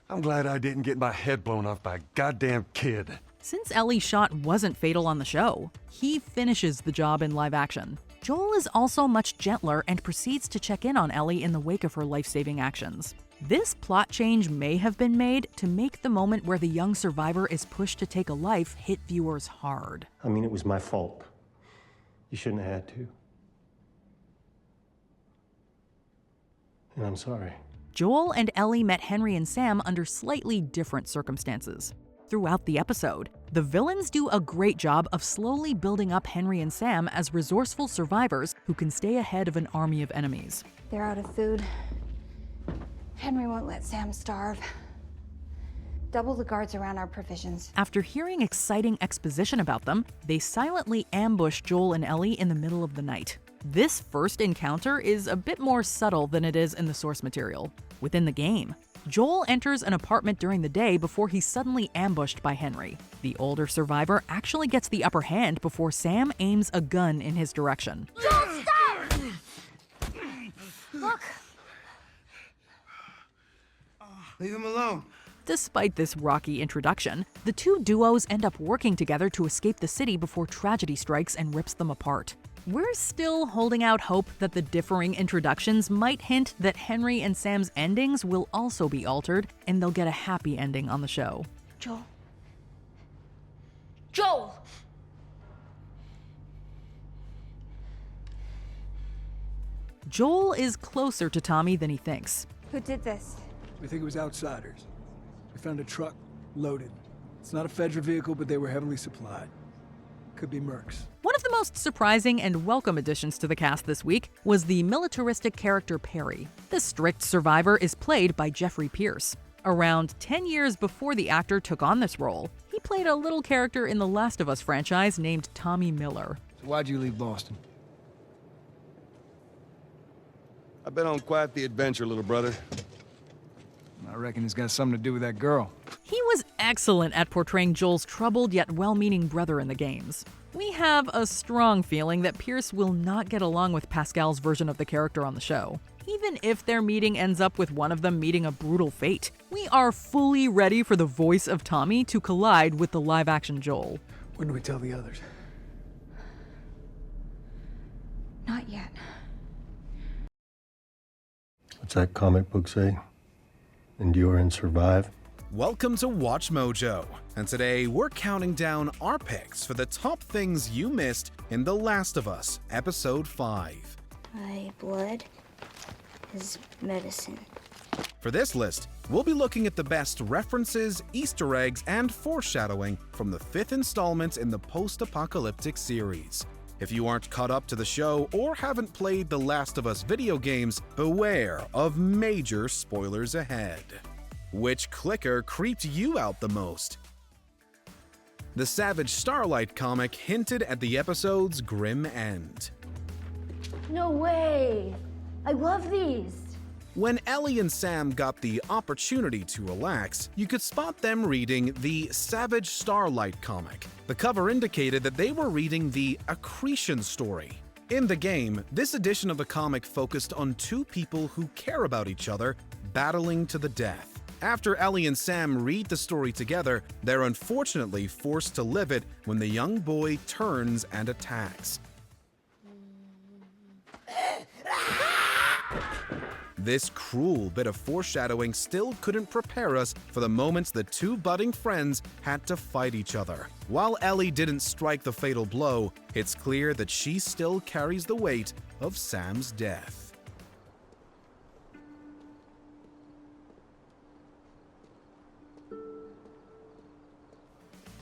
I'm glad I didn't get my head blown off by a goddamn kid. Since Ellie's shot wasn't fatal on the show, he finishes the job in live action. Joel is also much gentler and proceeds to check in on Ellie in the wake of her life-saving actions. This plot change may have been made to make the moment where the young survivor is pushed to take a life hit viewers hard. I mean, it was my fault. You shouldn't have had to. And I'm sorry. Joel and Ellie met Henry and Sam under slightly different circumstances. Throughout the episode, the villains do a great job of slowly building up Henry and Sam as resourceful survivors who can stay ahead of an army of enemies. They're out of food. Henry won't let Sam starve. Double the guards around our provisions. After hearing exciting exposition about them, they silently ambush Joel and Ellie in the middle of the night. This first encounter is a bit more subtle than it is in the source material. Within the game, Joel enters an apartment during the day before he's suddenly ambushed by Henry. The older survivor actually gets the upper hand before Sam aims a gun in his direction. Joel, stop! Look! Leave him alone. Despite this rocky introduction, the two duos end up working together to escape the city before tragedy strikes and rips them apart. We're still holding out hope that the differing introductions might hint that Henry and Sam's endings will also be altered and they'll get a happy ending on the show. Joel. Joel! Joel is closer to Tommy than he thinks. Who did this? We think it was outsiders. We found a truck loaded. It's not a Fedra vehicle, but they were heavily supplied. Could be mercs. One of the most surprising and welcome additions to the cast this week was the militaristic character Perry. The strict survivor is played by Jeffrey Pierce. Around 10 years before the actor took on this role, he played a little character in the Last of Us franchise named Tommy Miller. So why'd you leave Boston? I've been on quite the adventure, little brother. I reckon it's got something to do with that girl. He was excellent at portraying Joel's troubled yet well-meaning brother in the games. We have a strong feeling that Pierce will not get along with Pascal's version of the character on the show. Even if their meeting ends up with one of them meeting a brutal fate, we are fully ready for the voice of Tommy to collide with the live-action Joel. When do we tell the others? Not yet. What's that comic book say? Endure and survive? Welcome to Watch Mojo, and today we're counting down our picks for the top things you missed in The Last of Us, Episode 5. My blood is medicine. For this list, we'll be looking at the best references, Easter eggs, and foreshadowing from the 5th installment in the post-apocalyptic series. If you aren't caught up to the show or haven't played The Last of Us video games, beware of major spoilers ahead. Which clicker creeped you out the most? The Savage Starlight comic hinted at the episode's grim end. No way! I love these! When Ellie and Sam got the opportunity to relax, you could spot them reading the Savage Starlight comic. The cover indicated that they were reading the Accretion story. In the game, this edition of the comic focused on two people who care about each other, battling to the death. After Ellie and Sam read the story together, they're unfortunately forced to live it when the young boy turns and attacks. This cruel bit of foreshadowing still couldn't prepare us for the moments the two budding friends had to fight each other. While Ellie didn't strike the fatal blow, it's clear that she still carries the weight of Sam's death.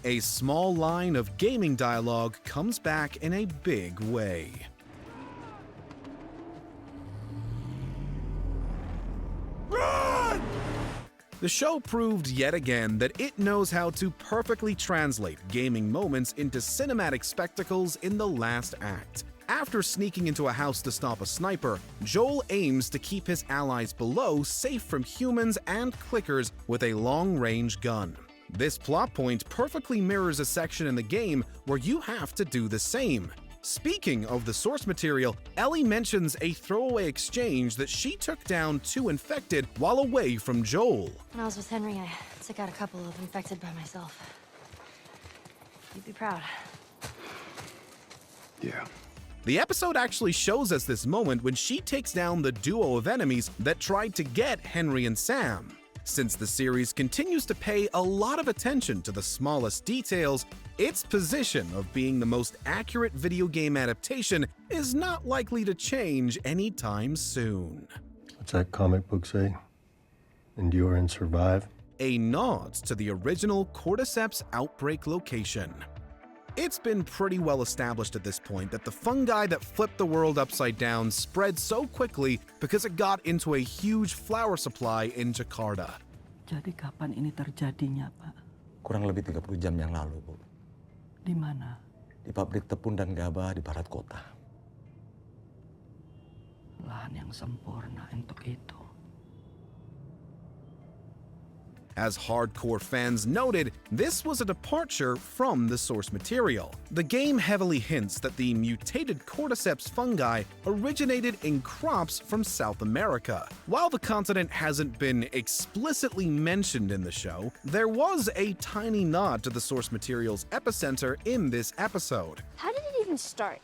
A small line of gaming dialogue comes back in a big way. Run! The show proved yet again that it knows how to perfectly translate gaming moments into cinematic spectacles in the last act. After sneaking into a house to stop a sniper, Joel aims to keep his allies below safe from humans and clickers with a long-range gun. This plot point perfectly mirrors a section in the game where you have to do the same. Speaking of the source material, Ellie mentions a throwaway exchange that she took down two infected while away from Joel. When I was with Henry, I took out a couple of infected by myself. You'd be proud. Yeah. The episode actually shows us this moment when she takes down the duo of enemies that tried to get Henry and Sam. Since the series continues to pay a lot of attention to the smallest details, its position of being the most accurate video game adaptation is not likely to change anytime soon. What's that comic book say? Endure and survive? A nod to the original Cordyceps outbreak location. It's been pretty well established at this point that the fungi that flipped the world upside down spread so quickly because it got into a huge flower supply in Jakarta. Jadi kapan ini terjadinya, Pak? Kurang lebih 30 jam yang lalu, Bu. Di mana? Di pabrik tepung dan gabah di barat kota. Lahan yang sempurna untuk itu. As hardcore fans noted, this was a departure from the source material. The game heavily hints that the mutated Cordyceps fungi originated in crops from South America. While the continent hasn't been explicitly mentioned in the show, there was a tiny nod to the source material's epicenter in this episode. How did it even start?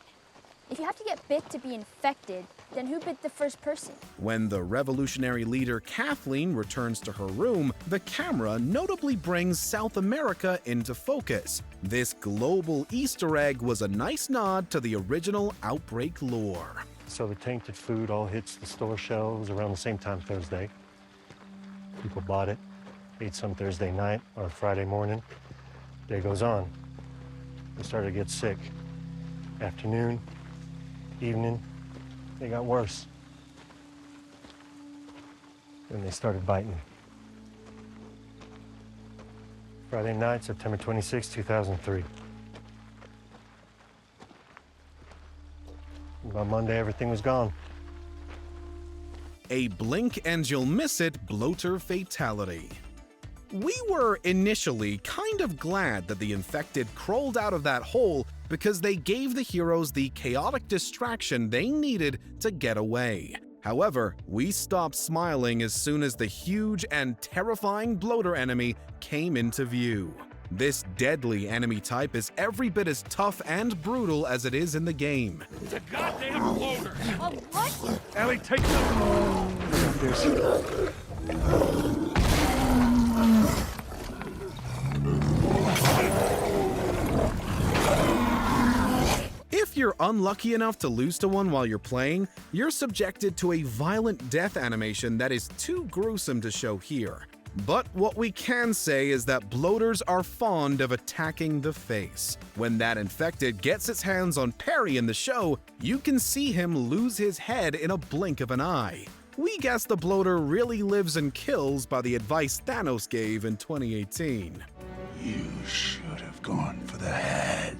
If you have to get bit to be infected, then who bit the first person? When the revolutionary leader Kathleen returns to her room, the camera notably brings South America into focus. This global Easter egg was a nice nod to the original Outbreak lore. So the tainted food all hits the store shelves around the same time Thursday. People bought it, ate some Thursday night or Friday morning. Day goes on. They started to get sick. Afternoon, evening, they got worse. Then they started biting. Friday night, September 26, 2003. By Monday, everything was gone. a blink and you'll miss it bloater fatality. We were initially kind of glad that the infected crawled out of that hole because they gave the heroes the chaotic distraction they needed to get away. However, we stopped smiling as soon as the huge and terrifying bloater enemy came into view. This deadly enemy type is every bit as tough and brutal as it is in the game. It's a goddamn bloater! Oh, what? Ellie, take If you're unlucky enough to lose to one while you're playing, you're subjected to a violent death animation that is too gruesome to show here. But what we can say is that bloaters are fond of attacking the face. When that infected gets its hands on Perry in the show, you can see him lose his head in a blink of an eye. We guess the bloater really lives and kills by the advice Thanos gave in 2018. You should have gone for the head.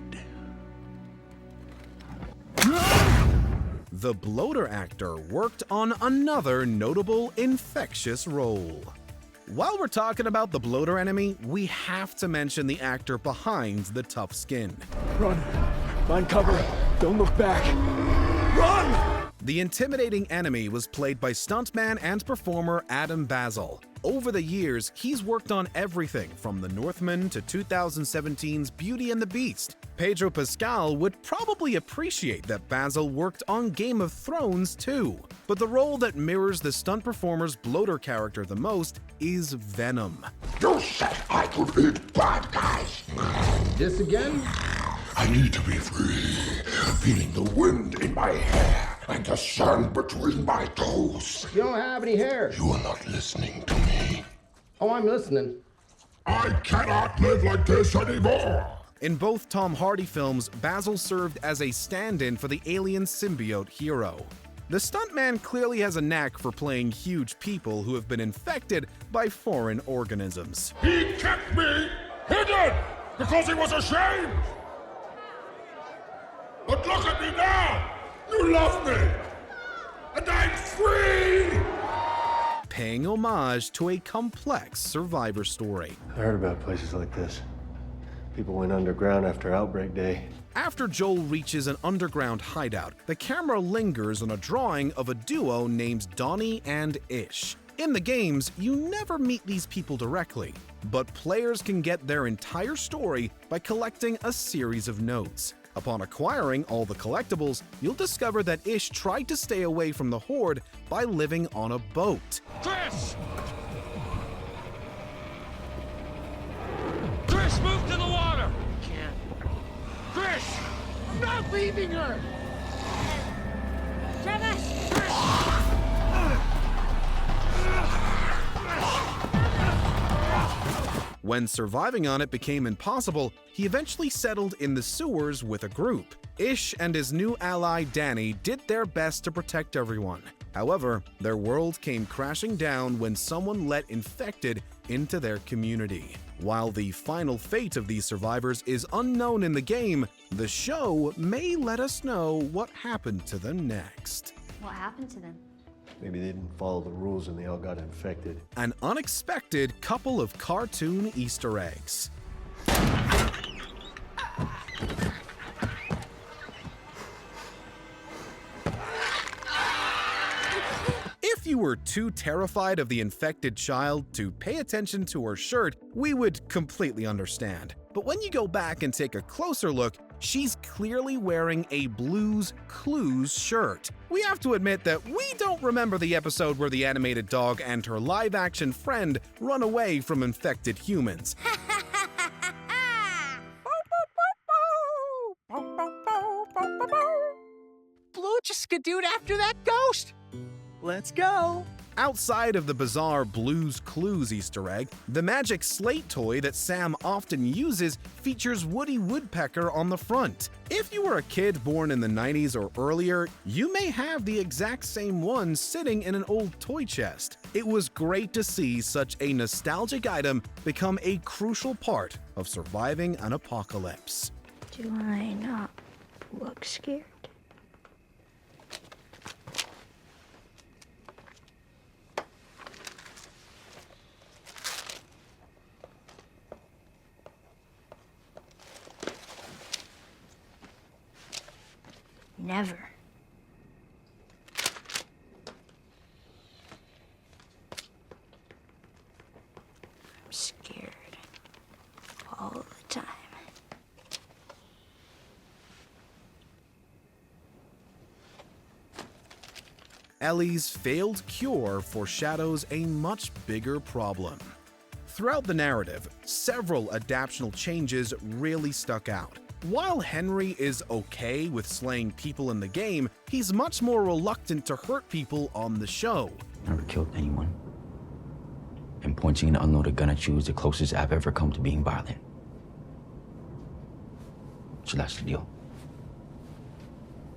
The bloater actor worked on another notable infectious role. While we're talking about the bloater enemy, we have to mention the actor behind the tough skin. Run! Find cover! Don't look back! Run! The intimidating enemy was played by stuntman and performer Adam Basil. Over the years, he's worked on everything from The Northman to 2017's Beauty and the Beast. Pedro Pascal would probably appreciate that Basil worked on Game of Thrones too. But the role that mirrors the stunt performer's bloater character the most is Venom. You said I could beat bad guys. This again? I need to be free, feeling the wind in my hair and the sun between my toes. You don't have any hair. You are not listening to me. Oh, I'm listening. I cannot live like this anymore. In both Tom Hardy films, Basil served as a stand-in for the alien symbiote hero. The stuntman clearly has a knack for playing huge people who have been infected by foreign organisms. He kept me hidden because he was ashamed. But look at me now! You love me! And I'm free! Paying homage to a complex survivor story. I heard about places like this. People went underground after outbreak day. After Joel reaches an underground hideout, the camera lingers on a drawing of a duo named Dany and Ish. In the games, you never meet these people directly, but players can get their entire story by collecting a series of notes. Upon acquiring all the collectibles, you'll discover that Ish tried to stay away from the Horde by living on a boat. Trish! Trish, move to the water! Can't. Trish! I'm not leaving her! Travis! When surviving on it became impossible, he eventually settled in the sewers with a group. Ish and his new ally Dany did their best to protect everyone. However, their world came crashing down when someone let infected into their community. While the final fate of these survivors is unknown in the game, the show may let us know what happened to them next. What happened to them? Maybe they didn't follow the rules and they all got infected. An unexpected couple of cartoon Easter eggs. If you were too terrified of the infected child to pay attention to her shirt, we would completely understand. But when you go back and take a closer look, she's clearly wearing a Blue's Clues shirt. We have to admit that we don't remember the episode where the animated dog and her live-action friend run away from infected humans. Blue just skidooed after that ghost. Let's go. Outside of the bizarre Blue's Clues Easter egg, the magic slate toy that Sam often uses features Woody Woodpecker on the front. If you were a kid born in the 90s or earlier, you may have the exact same one sitting in an old toy chest. It was great to see such a nostalgic item become a crucial part of surviving an apocalypse. Do I not look scared? Never. I'm scared. All the time. Ellie's failed cure foreshadows a much bigger problem. Throughout the narrative, several adaptational changes really stuck out. While Henry is okay with slaying people in the game, he's much more reluctant to hurt people on the show. Never killed anyone. And pointing an unloaded gun at you is the closest I've ever come to being violent. So that's the deal.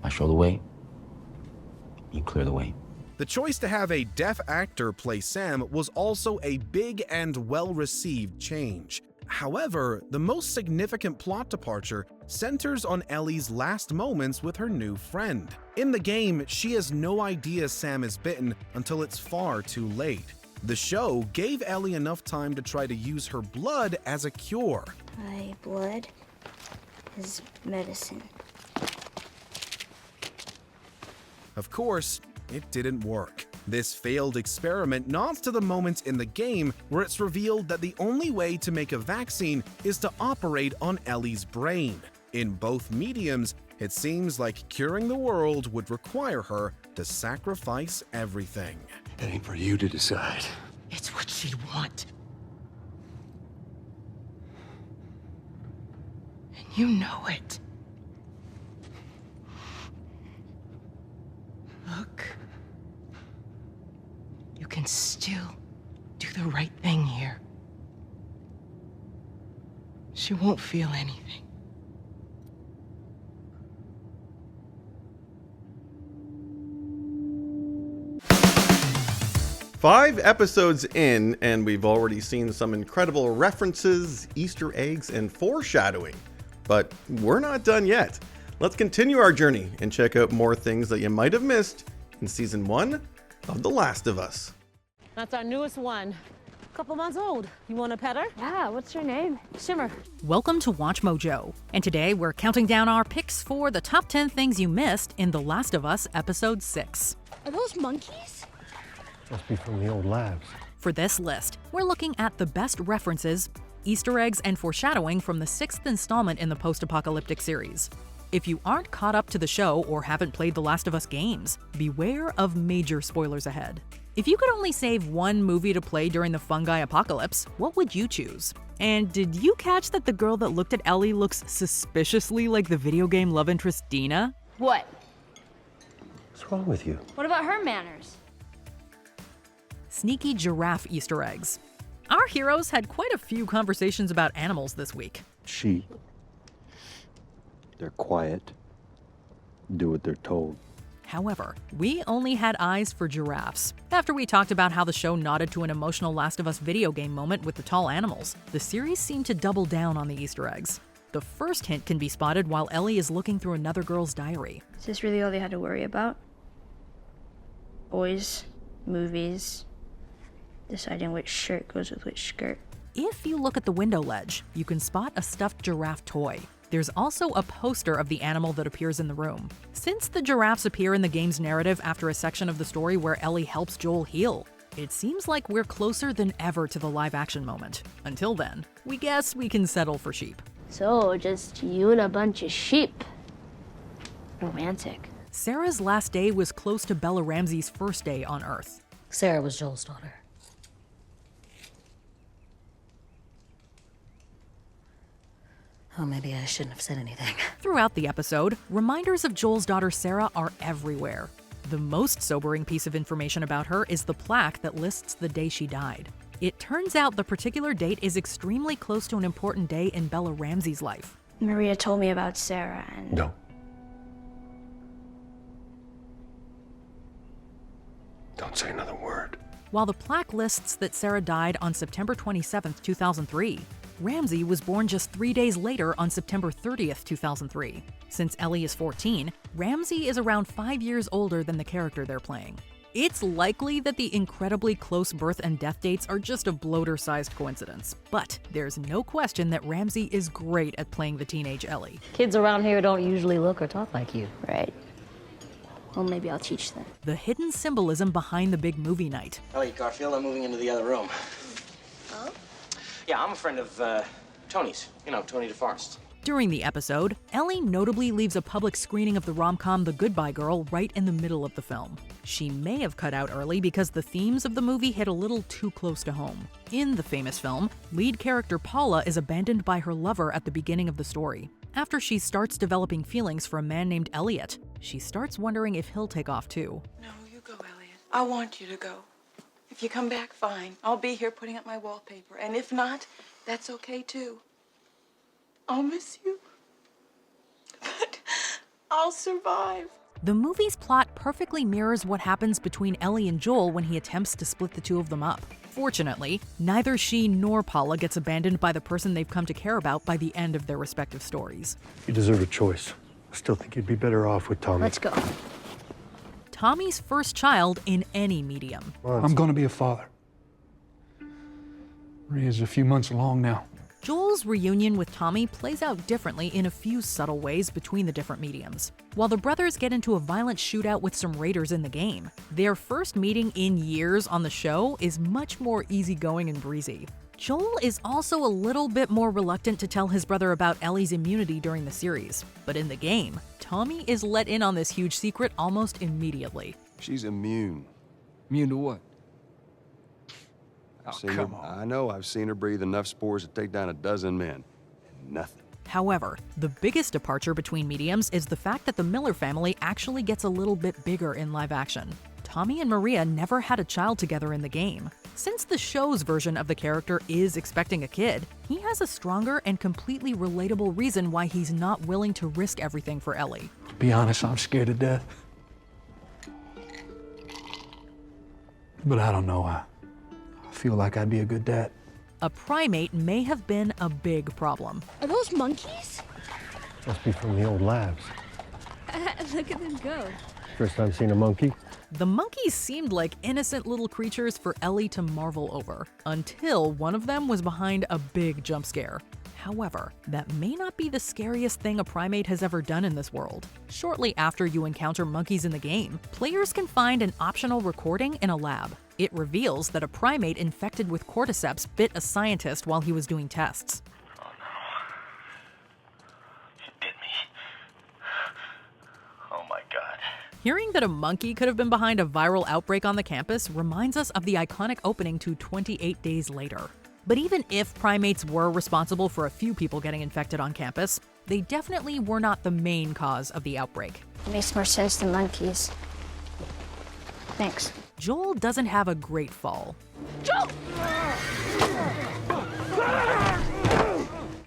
I show the way, you clear the way. The choice to have a deaf actor play Sam was also a big and well-received change. However, the most significant plot departure centers on Ellie's last moments with her new friend. In the game, she has no idea Sam is bitten until it's far too late. The show gave Ellie enough time to try to use her blood as a cure. My blood is medicine. Of course, it didn't work. This failed experiment nods to the moment in the game where it's revealed that the only way to make a vaccine is to operate on Ellie's brain. In both mediums, it seems like curing the world would require her to sacrifice everything. It ain't for you to decide. It's what she'd want. And you know it. Look. You can still do the right thing here. She won't feel anything. Five episodes in, and we've already seen some incredible references, Easter eggs, and foreshadowing. But we're not done yet. Let's continue our journey and check out more things that you might have missed in Season 1 of The Last of Us. That's our newest one. A couple months old. You want a pet her? Yeah, what's her name? Shimmer. Welcome to Watch Mojo, and today we're counting down our picks for the top 10 things you missed in The Last of Us Episode 6. Are those monkeys? Must be from the old labs. For this list, we're looking at the best references, Easter eggs, and foreshadowing from the 6th installment in the post-apocalyptic series. If you aren't caught up to the show or haven't played The Last of Us games, beware of major spoilers ahead. If you could only save one movie to play during the fungi apocalypse, what would you choose? And did you catch that the girl that looked at Ellie looks suspiciously like the video game love interest Dina? What? What's wrong with you? What about her manners? Sneaky giraffe Easter eggs. Our heroes had quite a few conversations about animals this week. They're quiet, do what they're told. However, we only had eyes for giraffes. After we talked about how the show nodded to an emotional Last of Us video game moment with the tall animals, the series seemed to double down on the Easter eggs. The first hint can be spotted while Ellie is looking through another girl's diary. Is this really all they had to worry about? Boys, movies, deciding which shirt goes with which skirt. If you look at the window ledge, you can spot a stuffed giraffe toy. There's also a poster of the animal that appears in the room. Since the giraffes appear in the game's narrative after a section of the story where Ellie helps Joel heal, it seems like we're closer than ever to the live-action moment. Until then, we guess we can settle for sheep. So, just you and a bunch of sheep. Romantic. Sarah's last day was close to Bella Ramsey's first day on Earth. Sarah was Joel's daughter. Oh, maybe I shouldn't have said anything. Throughout the episode, reminders of Joel's daughter Sarah are everywhere. The most sobering piece of information about her is the plaque that lists the day she died. It turns out the particular date is extremely close to an important day in Bella Ramsey's life. Maria told me about Sarah and... No. Don't say another word. While the plaque lists that Sarah died on September 27, 2003, Ramsey was born just 3 days later on September 30th, 2003. Since Ellie is 14, Ramsey is around 5 years older than the character they're playing. It's likely that the incredibly close birth and death dates are just a bloater-sized coincidence, but there's no question that Ramsey is great at playing the teenage Ellie. Kids around here don't usually look or talk like you. Right. Well, maybe I'll teach them. The hidden symbolism behind the big movie night. Ellie, Garfield, I'm moving into the other room. Oh? Yeah, I'm a friend of Tony's. You know, Tony DeForest. During the episode, Ellie notably leaves a public screening of the rom-com The Goodbye Girl right in the middle of the film. She may have cut out early because the themes of the movie hit a little too close to home. In the famous film, lead character Paula is abandoned by her lover at the beginning of the story. After she starts developing feelings for a man named Elliot, she starts wondering if he'll take off too. No, you go, Elliot. I want you to go. If you come back, fine. I'll be here putting up my wallpaper. And if not, that's okay too. I'll miss you. But I'll survive. The movie's plot perfectly mirrors what happens between Ellie and Joel when he attempts to split the two of them up. Fortunately, neither she nor Paula gets abandoned by the person they've come to care about by the end of their respective stories. You deserve a choice. I still think you'd be better off with Tommy. Let's go. Tommy's first child in any medium. I'm gonna be a father. Maria's a few months along now. Joel's reunion with Tommy plays out differently in a few subtle ways between the different mediums. While the brothers get into a violent shootout with some raiders in the game, their first meeting in years on the show is much more easygoing and breezy. Joel is also a little bit more reluctant to tell his brother about Ellie's immunity during the series. But in the game, Tommy is let in on this huge secret almost immediately. She's immune. Immune to what? Come on. I know, I've seen her breathe enough spores to take down a dozen men. Nothing. However, the biggest departure between mediums is the fact that the Miller family actually gets a little bit bigger in live action. Tommy and Maria never had a child together in the game. Since the show's version of the character is expecting a kid, he has a stronger and completely relatable reason why he's not willing to risk everything for Ellie. To be honest, I'm scared to death. But I don't know. I feel like I'd be a good dad. A primate may have been a big problem. Are those monkeys? Must be from the old labs. Look at them go. First time seeing a monkey. The monkeys seemed like innocent little creatures for Ellie to marvel over, until one of them was behind a big jump scare. However, that may not be the scariest thing a primate has ever done in this world. Shortly after you encounter monkeys in the game, players can find an optional recording in a lab. It reveals that a primate infected with Cordyceps bit a scientist while he was doing tests. Oh no. It bit me. Oh my god. Hearing that a monkey could have been behind a viral outbreak on the campus reminds us of the iconic opening to 28 Days Later. But even if primates were responsible for a few people getting infected on campus, they definitely were not the main cause of the outbreak. It makes more sense than monkeys. Thanks. Joel doesn't have a great fall. Joel!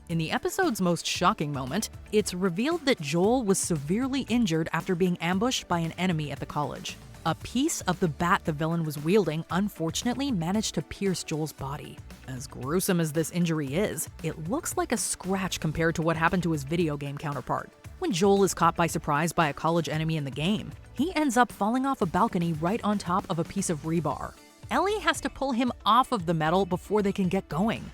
In the episode's most shocking moment, it's revealed that Joel was severely injured after being ambushed by an enemy at the college. A piece of the bat the villain was wielding unfortunately managed to pierce Joel's body. As gruesome as this injury is, it looks like a scratch compared to what happened to his video game counterpart. When Joel is caught by surprise by a college enemy in the game, he ends up falling off a balcony right on top of a piece of rebar. Ellie has to pull him off of the metal before they can get going.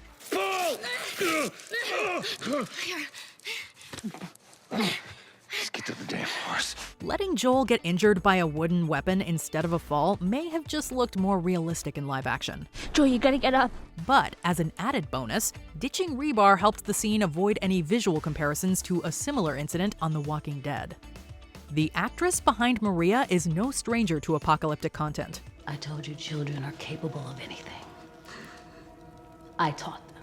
Let's get to the damn horse. Letting Joel get injured by a wooden weapon instead of a fall may have just looked more realistic in live action. Joel, you gotta get up. But as an added bonus, ditching rebar helped the scene avoid any visual comparisons to a similar incident on The Walking Dead. The actress behind Maria is no stranger to apocalyptic content. I told you children are capable of anything. I taught them.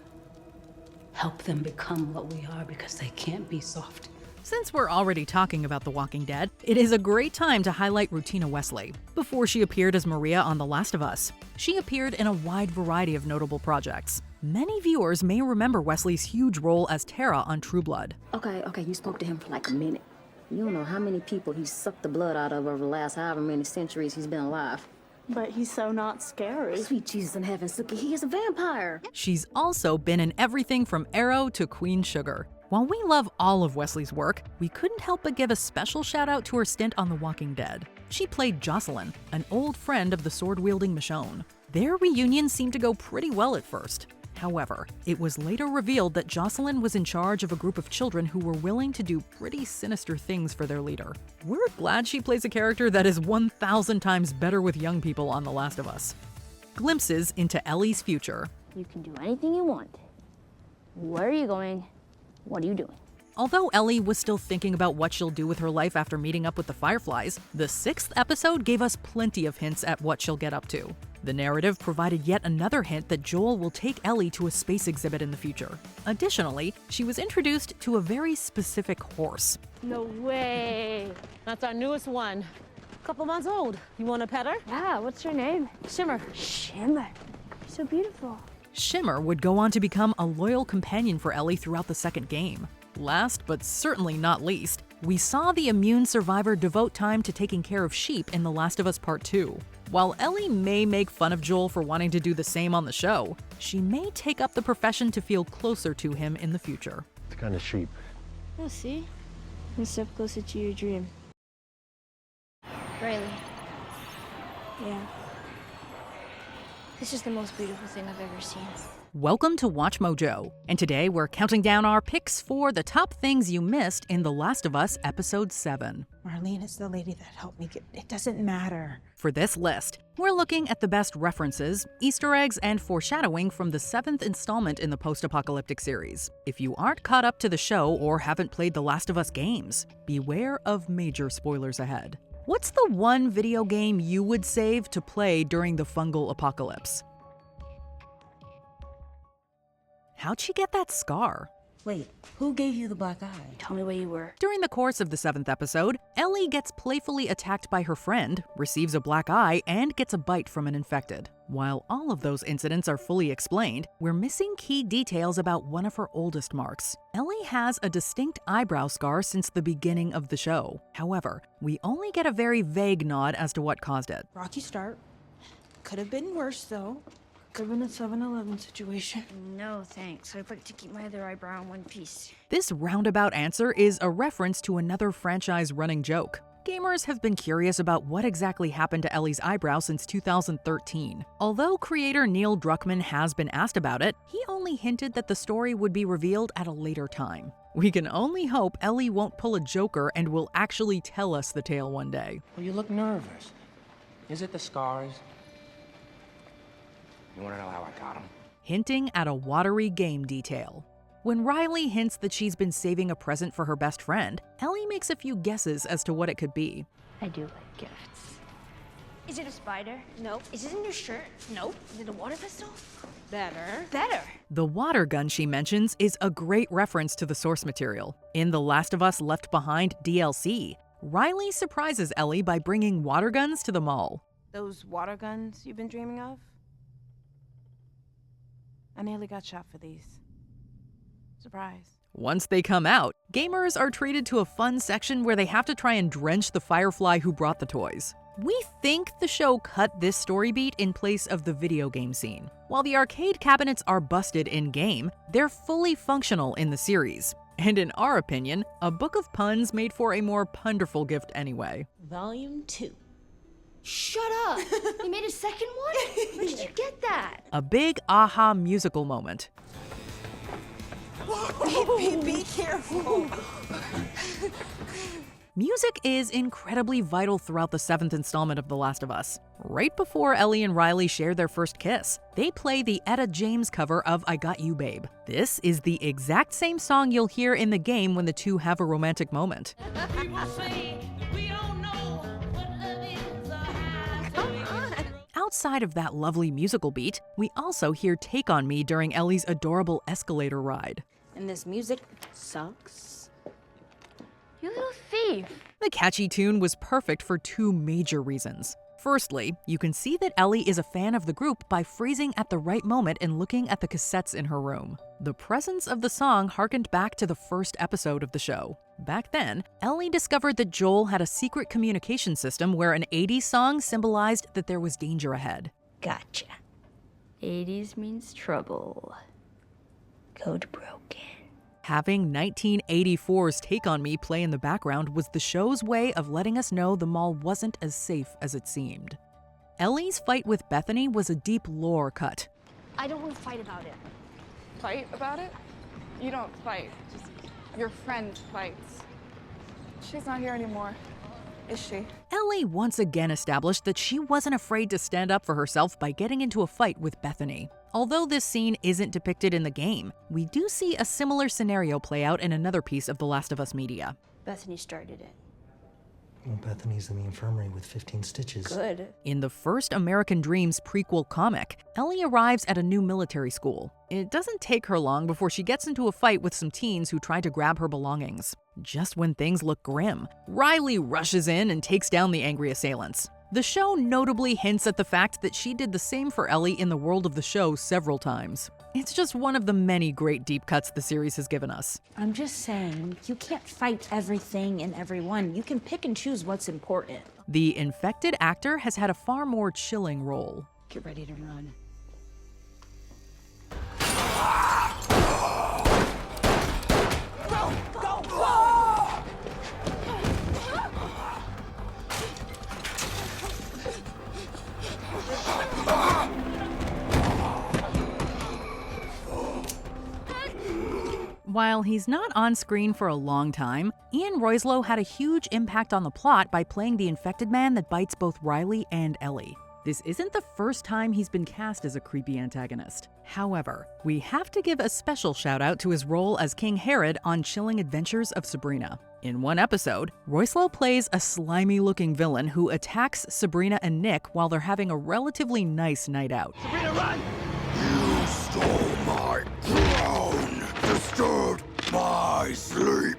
Help them become what we are because they can't be soft. Since we're already talking about The Walking Dead, it is a great time to highlight Rutina Wesley. Before she appeared as Maria on The Last of Us, she appeared in a wide variety of notable projects. Many viewers may remember Wesley's huge role as Tara on True Blood. Okay, you spoke to him for like a minute. You don't know how many people he sucked the blood out of over the last however many centuries he's been alive. But he's so not scary. Sweet Jesus in heaven, Suki, he is a vampire. She's also been in everything from Arrow to Queen Sugar. While we love all of Wesley's work, we couldn't help but give a special shout out to her stint on The Walking Dead. She played Jocelyn, an old friend of the sword-wielding Michonne. Their reunion seemed to go pretty well at first. However, it was later revealed that Jocelyn was in charge of a group of children who were willing to do pretty sinister things for their leader. We're glad she plays a character that is 1,000 times better with young people on The Last of Us. Glimpses into Ellie's future. You can do anything you want. Where are you going? What are you doing? Although Ellie was still thinking about what she'll do with her life after meeting up with the Fireflies, the 6th episode gave us plenty of hints at what she'll get up to. The narrative provided yet another hint that Joel will take Ellie to a space exhibit in the future. Additionally, she was introduced to a very specific horse. No way. That's our newest one. Couple months old. You want to pet her? Yeah, what's her name? Shimmer. Shimmer. So beautiful. Shimmer would go on to become a loyal companion for Ellie throughout the second game. Last, but certainly not least, we saw the immune survivor devote time to taking care of sheep in The Last of Us Part 2. While Ellie may make fun of Joel for wanting to do the same on the show, she may take up the profession to feel closer to him in the future. It's kind of sheep. Oh, see? One step closer to your dream. Riley. Yeah. This is the most beautiful thing I've ever seen. Welcome to Watch Mojo, and today we're counting down our picks for the top things you missed in The Last of Us Episode 7. Marlene is the lady that helped me get... It doesn't matter. For this list, we're looking at the best references, Easter eggs, and foreshadowing from the 7th installment in the post-apocalyptic series. If you aren't caught up to the show or haven't played The Last of Us games, beware of major spoilers ahead. What's the one video game you would save to play during the fungal apocalypse? How'd she get that scar? Wait, who gave you the black eye? Tell me where you were. During the course of the 7th episode, Ellie gets playfully attacked by her friend, receives a black eye, and gets a bite from an infected. While all of those incidents are fully explained, we're missing key details about one of her oldest marks. Ellie has a distinct eyebrow scar since the beginning of the show. However, we only get a very vague nod as to what caused it. Rocky start. Could have been worse, though. Could have been a 7-Eleven situation. No, thanks. I'd like to keep my other eyebrow in one piece. This roundabout answer is a reference to another franchise running joke. Gamers have been curious about what exactly happened to Ellie's eyebrow since 2013. Although creator Neil Druckmann has been asked about it, he only hinted that the story would be revealed at a later time. We can only hope Ellie won't pull a Joker and will actually tell us the tale one day. Well, you look nervous. Is it the scars? You want to know how I got them? Hinting at a watery game detail. When Riley hints that she's been saving a present for her best friend, Ellie makes a few guesses as to what it could be. I do like gifts. Is it a spider? Nope. Is it in your shirt? Nope. Is it a water pistol? Better. Better. The water gun she mentions is a great reference to the source material. In The Last of Us Left Behind DLC, Riley surprises Ellie by bringing water guns to the mall. Those water guns you've been dreaming of? I nearly got shot for these. Surprise. Once they come out, gamers are treated to a fun section where they have to try and drench the Firefly who brought the toys. We think the show cut this story beat in place of the video game scene. While the arcade cabinets are busted in-game, they're fully functional in the series. And in our opinion, a book of puns made for a more punderful gift anyway. Volume 2. Shut up! You made a second one? Where did you get that? A big aha musical moment. Be careful. Music is incredibly vital throughout the 7th installment of The Last of Us. Right before Ellie and Riley share their first kiss, they play the Etta James cover of I Got You Babe. This is the exact same song you'll hear in the game when the two have a romantic moment. Outside of that lovely musical beat, we also hear Take On Me during Ellie's adorable escalator ride. And this music sucks. You little thief. The catchy tune was perfect for two major reasons. Firstly, you can see that Ellie is a fan of the group by freezing at the right moment and looking at the cassettes in her room. The presence of the song harkened back to the first episode of the show. Back then, Ellie discovered that Joel had a secret communication system where an 80s song symbolized that there was danger ahead. Gotcha. 80s means trouble. Code broken. Having 1984's Take On Me play in the background was the show's way of letting us know the mall wasn't as safe as it seemed. Ellie's fight with Bethany was a deep lore cut. I don't want to fight about it. fight about it? You don't fight, just your friend fights. She's not here anymore, is she? Ellie once again established that she wasn't afraid to stand up for herself by getting into a fight with Bethany. Although this scene isn't depicted in the game, we do see a similar scenario play out in another piece of The Last of Us media. Bethany started it. Well, Bethany's in the infirmary with 15 stitches. Good. In the first American Dreams prequel comic, Ellie arrives at a new military school. It doesn't take her long before she gets into a fight with some teens who try to grab her belongings. Just when things look grim, Riley rushes in and takes down the angry assailants. The show notably hints at the fact that she did the same for Ellie in the world of the show several times. It's just one of the many great deep cuts the series has given us. I'm just saying, you can't fight everything and everyone. You can pick and choose what's important. The infected actor has had a far more chilling role. Get ready to run. While he's not on screen for a long time, Ian Roislow had a huge impact on the plot by playing the infected man that bites both Riley and Ellie. This isn't the first time he's been cast as a creepy antagonist. However, we have to give a special shout out to his role as King Herod on Chilling Adventures of Sabrina. In one episode, Roislow plays a slimy-looking villain who attacks Sabrina and Nick while they're having a relatively nice night out. Sabrina, run! You stole my crown, disturbed my sleep.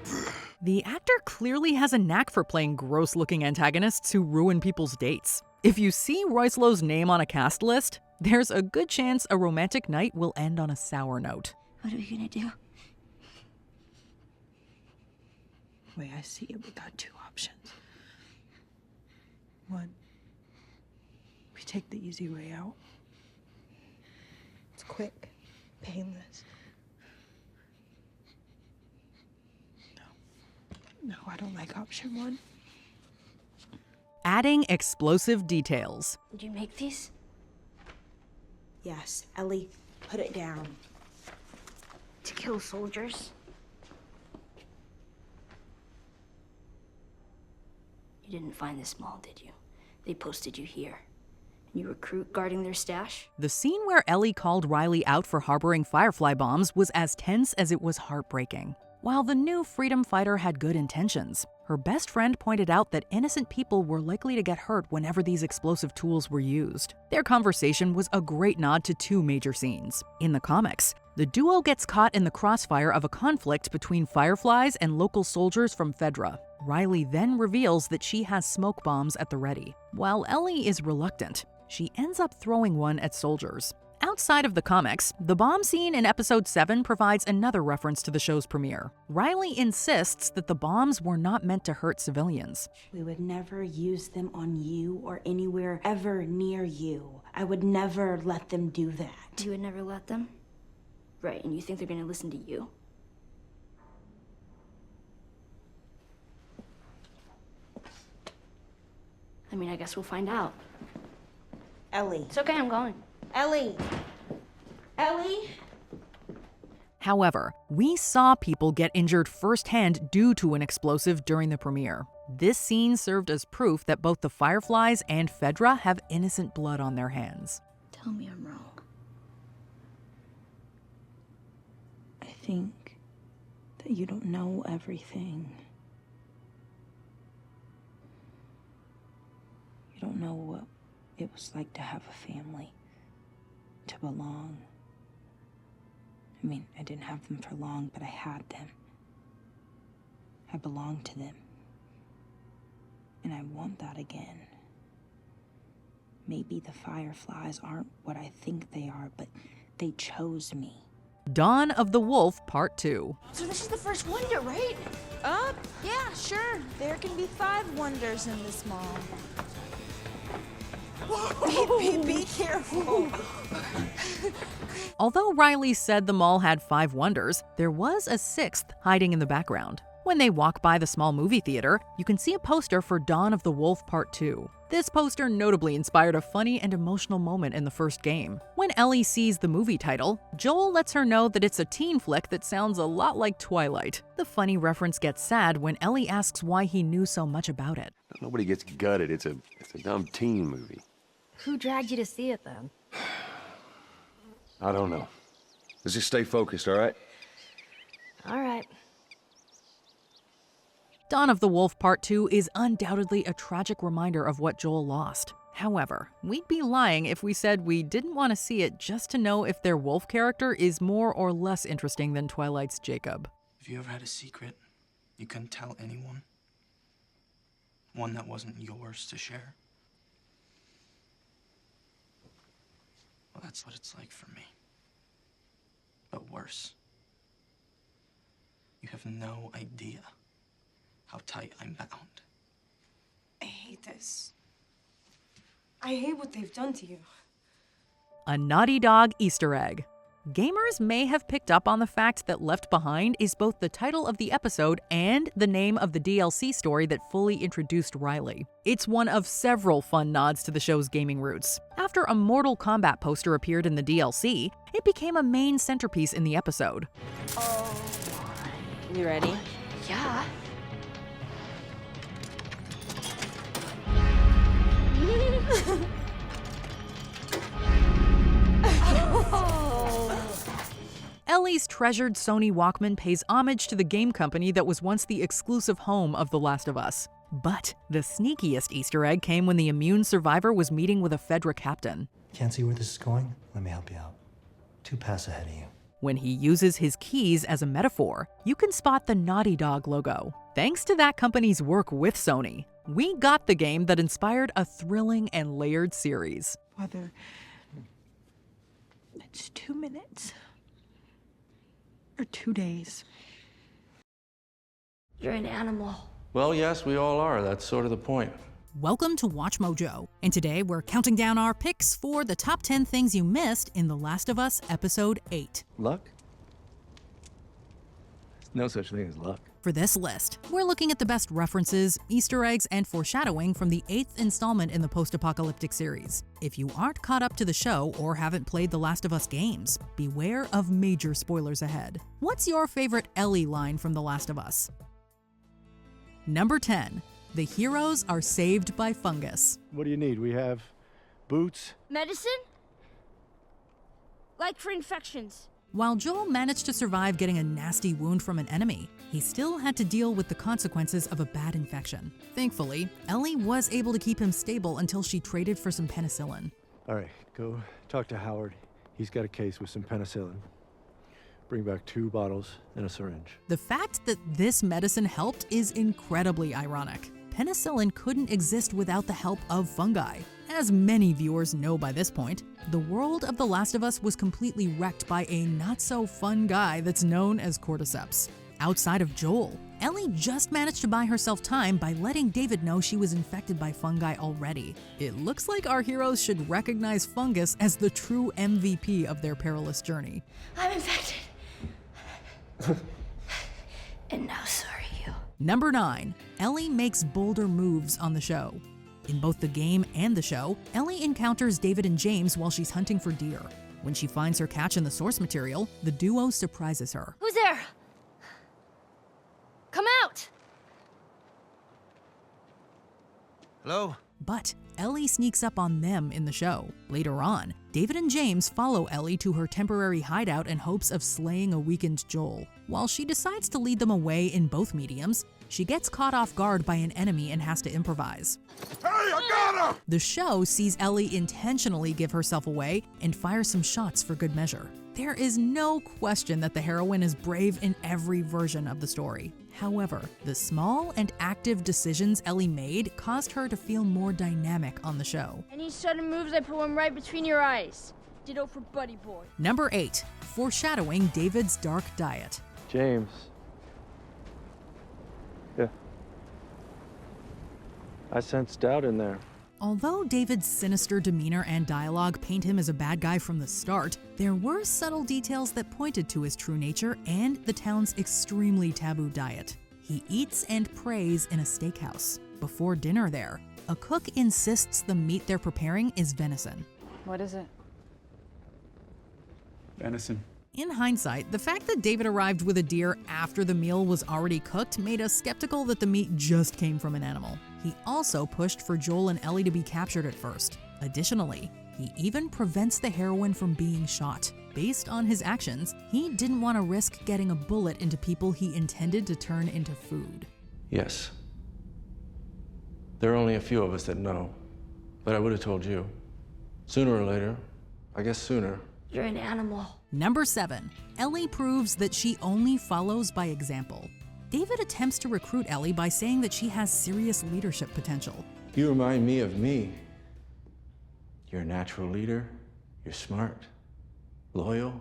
The actor clearly has a knack for playing gross-looking antagonists who ruin people's dates. If you see Roislow's name on a cast list, there's a good chance a romantic night will end on a sour note. What are we gonna do? The way I see it, we got two options. One, we take the easy way out. It's quick, painless. No, I don't like option one. Adding explosive details. Did you make these? Yes, Ellie, put it down. To kill soldiers? You didn't find this mall, did you? They posted you here. And you recruit guarding their stash? The scene where Ellie called Riley out for harboring Firefly bombs was as tense as it was heartbreaking. While the new freedom fighter had good intentions, her best friend pointed out that innocent people were likely to get hurt whenever these explosive tools were used. Their conversation was a great nod to two major scenes. In the comics, the duo gets caught in the crossfire of a conflict between Fireflies and local soldiers from Fedra. Riley then reveals that she has smoke bombs at the ready. While Ellie is reluctant, she ends up throwing one at soldiers. Outside of the comics, the bomb scene in episode 7 provides another reference to the show's premiere. Riley insists that the bombs were not meant to hurt civilians. We would never use them on you or anywhere ever near you. I would never let them do that. You would never let them? Right, and you think they're gonna listen to you? I mean, I guess we'll find out. Ellie. It's okay, I'm going. Ellie! Ellie! However, we saw people get injured firsthand due to an explosive during the premiere. This scene served as proof that both the Fireflies and Fedra have innocent blood on their hands. Tell me I'm wrong. I think that you don't know everything. You don't know what it was like to have a family, to belong. I mean, I didn't have them for long, but I had them. I belonged to them. And I want that again. Maybe the Fireflies aren't what I think they are, but they chose me. Dawn of the Wolf Part 2. So this is the first wonder, right? Yeah, sure. There can be 5 wonders in this mall. Be careful. Although Riley said the mall had 5 wonders, there was a 6th hiding in the background. When they walk by the small movie theater, you can see a poster for Dawn of the Wolf Part 2. This poster notably inspired a funny and emotional moment in the first game. When Ellie sees the movie title, Joel lets her know that it's a teen flick that sounds a lot like Twilight. The funny reference gets sad when Ellie asks why he knew so much about it. Nobody gets gutted. It's a dumb teen movie. Who dragged you to see it then? I don't know. Let's just stay focused, all right? All right. Dawn of the Wolf Part 2 is undoubtedly a tragic reminder of what Joel lost. However, we'd be lying if we said we didn't want to see it just to know if their wolf character is more or less interesting than Twilight's Jacob. Have you ever had a secret you couldn't tell anyone? One that wasn't yours to share? Well, that's what it's like for me. But worse. You have no idea how tight I'm bound. I hate this. I hate what they've done to you. A Naughty Dog Easter egg. Gamers may have picked up on the fact that Left Behind is both the title of the episode and the name of the DLC story that fully introduced Riley. It's one of several fun nods to the show's gaming roots. After a Mortal Kombat poster appeared in the DLC, it became a main centerpiece in the episode. Oh. You ready? Yeah. Ellie's treasured Sony Walkman pays homage to the game company that was once the exclusive home of The Last of Us. But the sneakiest Easter egg came when the immune survivor was meeting with a Fedra captain. Can't see where this is going? Let me help you out. 2 paths ahead of you. When he uses his keys as a metaphor, you can spot the Naughty Dog logo. Thanks to that company's work with Sony, we got the game that inspired a thrilling and layered series. Whether it's 2 minutes or 2 days. You're an animal. Well, yes, we all are. That's sort of the point. Welcome to Watch Mojo, and today we're counting down our picks for the top 10 things you missed in The Last of Us Episode 8. Luck? There's no such thing as luck. For this list, we're looking at the best references, Easter eggs, and foreshadowing from the 8th installment in the post-apocalyptic series. If you aren't caught up to the show or haven't played The Last of Us games, beware of major spoilers ahead. What's your favorite Ellie line from The Last of Us? Number 10. The heroes are saved by fungus. What do you need? We have boots. Medicine? Like for infections. While Joel managed to survive getting a nasty wound from an enemy, he still had to deal with the consequences of a bad infection. Thankfully, Ellie was able to keep him stable until she traded for some penicillin. All right, go talk to Howard. He's got a case with some penicillin. Bring back 2 bottles and a syringe. The fact that this medicine helped is incredibly ironic. Penicillin couldn't exist without the help of fungi. As many viewers know by this point, the world of The Last of Us was completely wrecked by a not-so-fun guy that's known as Cordyceps. Outside of Joel, Ellie just managed to buy herself time by letting David know she was infected by fungi already. It looks like our heroes should recognize fungus as the true MVP of their perilous journey. I'm infected. And now so are you. Number 9. Ellie makes bolder moves on the show. In both the game and the show, Ellie encounters David and James while she's hunting for deer. When she finds her catch in the source material, the duo surprises her. Who's there? Come out! Hello? But Ellie sneaks up on them in the show. Later on, David and James follow Ellie to her temporary hideout in hopes of slaying a weakened Joel. While she decides to lead them away in both mediums, she gets caught off guard by an enemy and has to improvise. Hey, I got her! The show sees Ellie intentionally give herself away and fire some shots for good measure. There is no question that the heroine is brave in every version of the story. However, the small and active decisions Ellie made caused her to feel more dynamic on the show. Any sudden moves, I put one right between your eyes. Ditto for Buddy Boy. Number 8. Foreshadowing David's dark diet. James. Yeah. I sense doubt in there. Although David's sinister demeanor and dialogue paint him as a bad guy from the start, there were subtle details that pointed to his true nature and the town's extremely taboo diet. He eats and prays in a steakhouse. Before dinner there, a cook insists the meat they're preparing is venison. What is it? Venison. In hindsight, the fact that David arrived with a deer after the meal was already cooked made us skeptical that the meat just came from an animal. He also pushed for Joel and Ellie to be captured at first. Additionally, he even prevents the heroine from being shot. Based on his actions, he didn't want to risk getting a bullet into people he intended to turn into food. Yes. There are only a few of us that know, but I would have told you. Sooner or later, I guess sooner. You're an animal. Number 7. Ellie proves that she only follows by example. David attempts to recruit Ellie by saying that she has serious leadership potential. You remind me of me. You're a natural leader, you're smart, loyal,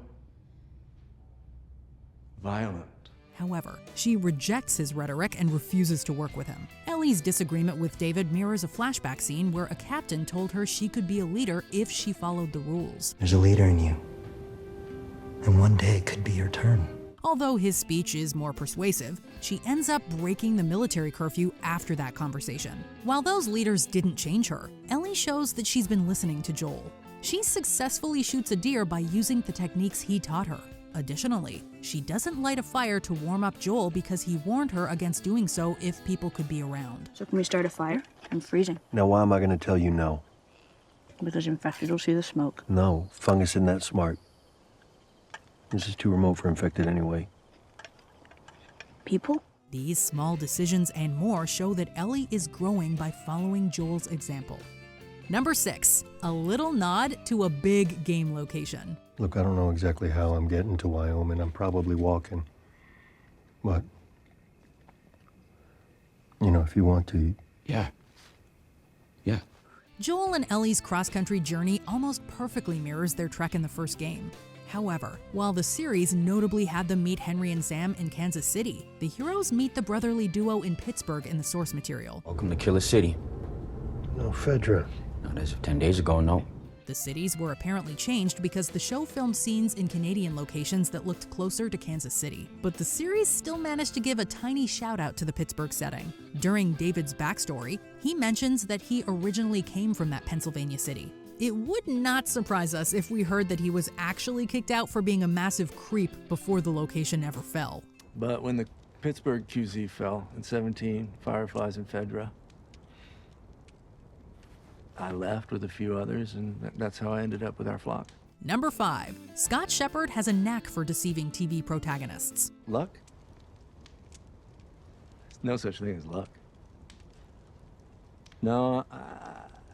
violent. However, she rejects his rhetoric and refuses to work with him. Ellie's disagreement with David mirrors a flashback scene where a captain told her she could be a leader if she followed the rules. There's a leader in you. And one day it could be your turn. Although his speech is more persuasive, she ends up breaking the military curfew after that conversation. While those leaders didn't change her, Ellie shows that she's been listening to Joel. She successfully shoots a deer by using the techniques he taught her. Additionally, she doesn't light a fire to warm up Joel because he warned her against doing so if people could be around. So can we start a fire? I'm freezing. Now, why am I going to tell you no? Because infected will see the smoke. No, fungus isn't that smart. This is too remote for infected anyway. People? These small decisions and more show that Ellie is growing by following Joel's example. Number 6, a little nod to a big game location. Look, I don't know exactly how I'm getting to Wyoming. I'm probably walking. But, you know, if you want to. Yeah. Joel and Ellie's cross-country journey almost perfectly mirrors their trek in the first game. However, while the series notably had them meet Henry and Sam in Kansas City, the heroes meet the brotherly duo in Pittsburgh in the source material. Welcome to Killer City. No, Fedra. Not as of 10 days ago, no. The cities were apparently changed because the show filmed scenes in Canadian locations that looked closer to Kansas City. But the series still managed to give a tiny shout out to the Pittsburgh setting. During David's backstory, he mentions that he originally came from that Pennsylvania city. It would not surprise us if we heard that he was actually kicked out for being a massive creep before the location ever fell. But when the Pittsburgh QZ fell in 17, Fireflies and Fedra, I left with a few others, and that's how I ended up with our flock. Number 5. Scott Shepherd has a knack for deceiving TV protagonists. Luck? No such thing as luck. No,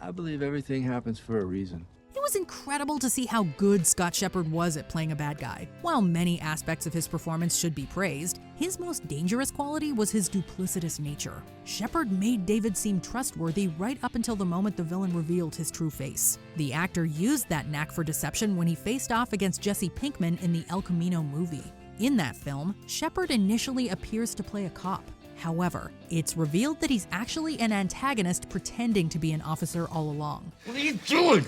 I believe everything happens for a reason. It was incredible to see how good Scott Shepherd was at playing a bad guy. While many aspects of his performance should be praised, his most dangerous quality was his duplicitous nature. Shepherd made David seem trustworthy right up until the moment the villain revealed his true face. The actor used that knack for deception when he faced off against Jesse Pinkman in the El Camino movie. In that film, Shepherd initially appears to play a cop. However, it's revealed that he's actually an antagonist pretending to be an officer all along. What are you doing?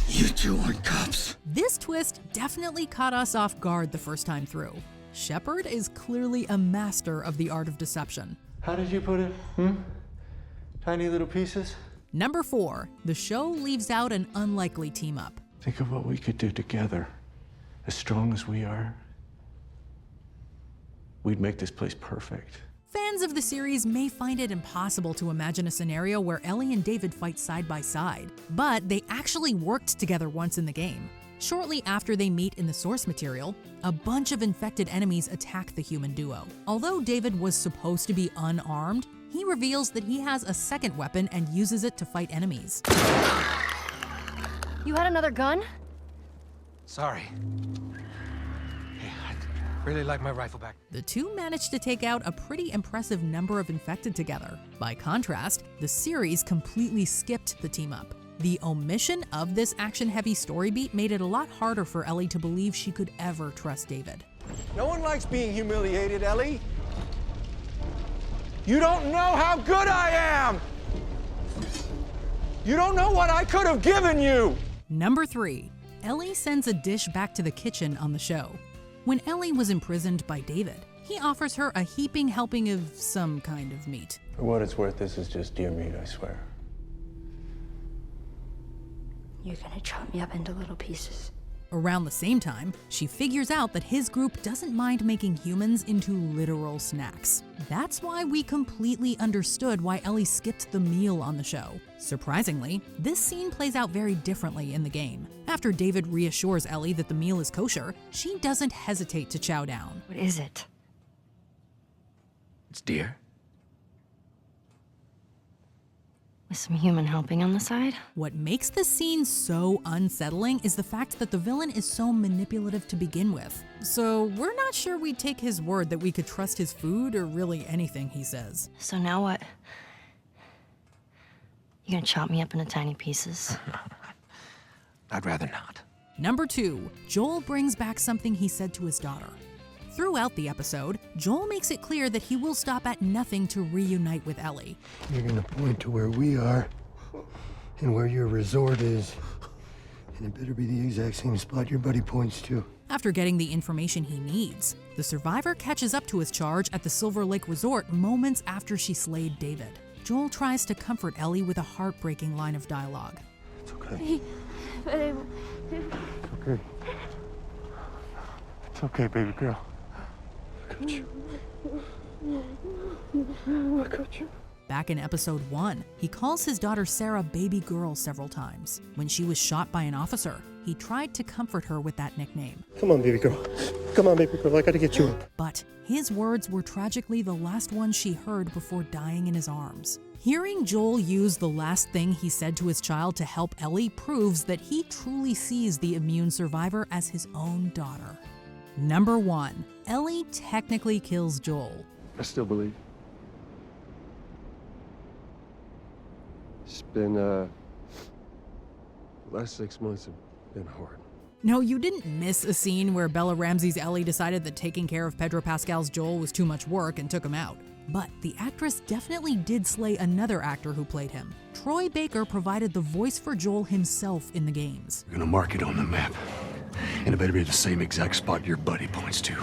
You two aren't cops. This twist definitely caught us off guard the first time through. Shepherd is clearly a master of the art of deception. How did you put it? Tiny little pieces? Number 4, the show leaves out an unlikely team-up. Think of what we could do together. As strong as we are, we'd make this place perfect. Fans of the series may find it impossible to imagine a scenario where Ellie and David fight side by side, but they actually worked together once in the game. Shortly after they meet in the source material, a bunch of infected enemies attack the human duo. Although David was supposed to be unarmed, he reveals that he has a second weapon and uses it to fight enemies. You had another gun? Sorry. Hey, I'd really like my rifle back. The two managed to take out a pretty impressive number of infected together. By contrast, the series completely skipped the team-up. The omission of this action-heavy story beat made it a lot harder for Ellie to believe she could ever trust David. No one likes being humiliated, Ellie. You don't know how good I am! You don't know what I could have given you! Number 3. Ellie sends a dish back to the kitchen on the show. When Ellie was imprisoned by David, he offers her a heaping helping of some kind of meat. For what it's worth, this is just deer meat, I swear. You're gonna chop me up into little pieces. Around the same time, she figures out that his group doesn't mind making humans into literal snacks. That's why we completely understood why Ellie skipped the meal on the show. Surprisingly, this scene plays out very differently in the game. After David reassures Ellie that the meal is kosher, she doesn't hesitate to chow down. What is it? It's deer. With some human helping on the side? What makes this scene so unsettling is the fact that the villain is so manipulative to begin with. So we're not sure we'd take his word that we could trust his food or really anything he says. So now what? You gonna chop me up into tiny pieces? I'd rather not. Number 2, Joel brings back something he said to his daughter. Throughout the episode, Joel makes it clear that he will stop at nothing to reunite with Ellie. You're gonna point to where we are and where your resort is. And it better be the exact same spot your buddy points to. After getting the information he needs, the survivor catches up to his charge at the Silver Lake Resort moments after she slayed David. Joel tries to comfort Ellie with a heartbreaking line of dialogue. It's okay. Okay. It's okay, baby girl. I got you. I got you. Back in episode 1, he calls his daughter Sarah baby girl several times. When she was shot by an officer, he tried to comfort her with that nickname. Come on, baby girl. Come on, baby girl. I gotta get you up. But his words were tragically the last ones she heard before dying in his arms. Hearing Joel use the last thing he said to his child to help Ellie proves that he truly sees the immune survivor as his own daughter. Number 1, Ellie technically kills Joel. I still believe. It's been, the last 6 months have been hard. No, you didn't miss a scene where Bella Ramsey's Ellie decided that taking care of Pedro Pascal's Joel was too much work and took him out. But the actress definitely did slay another actor who played him. Troy Baker provided the voice for Joel himself in the games. We're gonna mark it on the map. And it better be the same exact spot your buddy points to.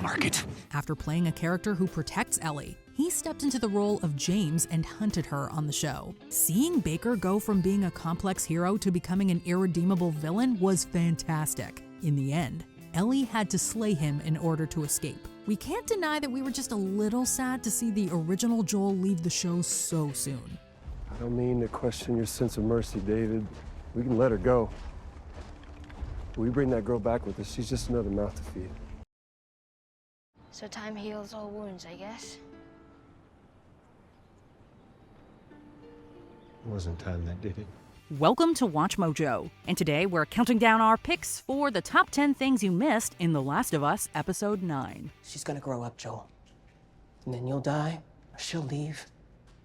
Mark it. After playing a character who protects Ellie, he stepped into the role of James and hunted her on the show. Seeing Baker go from being a complex hero to becoming an irredeemable villain was fantastic. In the end, Ellie had to slay him in order to escape. We can't deny that we were just a little sad to see the original Joel leave the show so soon. I don't mean to question your sense of mercy, David. We can let her go. We bring that girl back with us. She's just another mouth to feed. So time heals all wounds, I guess. It wasn't time that did it. Welcome to Watch Mojo, and today we're counting down our picks for the top 10 things you missed in The Last of Us Episode 9. She's gonna grow up, Joel. And then you'll die, or she'll leave.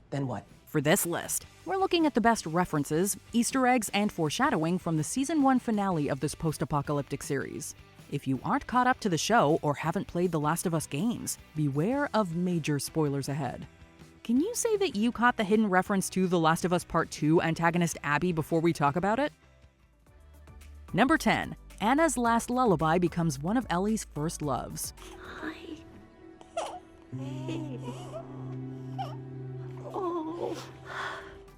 Then what? For this list, we're looking at the best references, Easter eggs, and foreshadowing from the Season 1 finale of this post-apocalyptic series. If you aren't caught up to the show or haven't played The Last of Us games, beware of major spoilers ahead. Can you say that you caught the hidden reference to The Last of Us Part 2 antagonist Abby before we talk about it? Number 10. Anna's last lullaby becomes one of Ellie's first loves.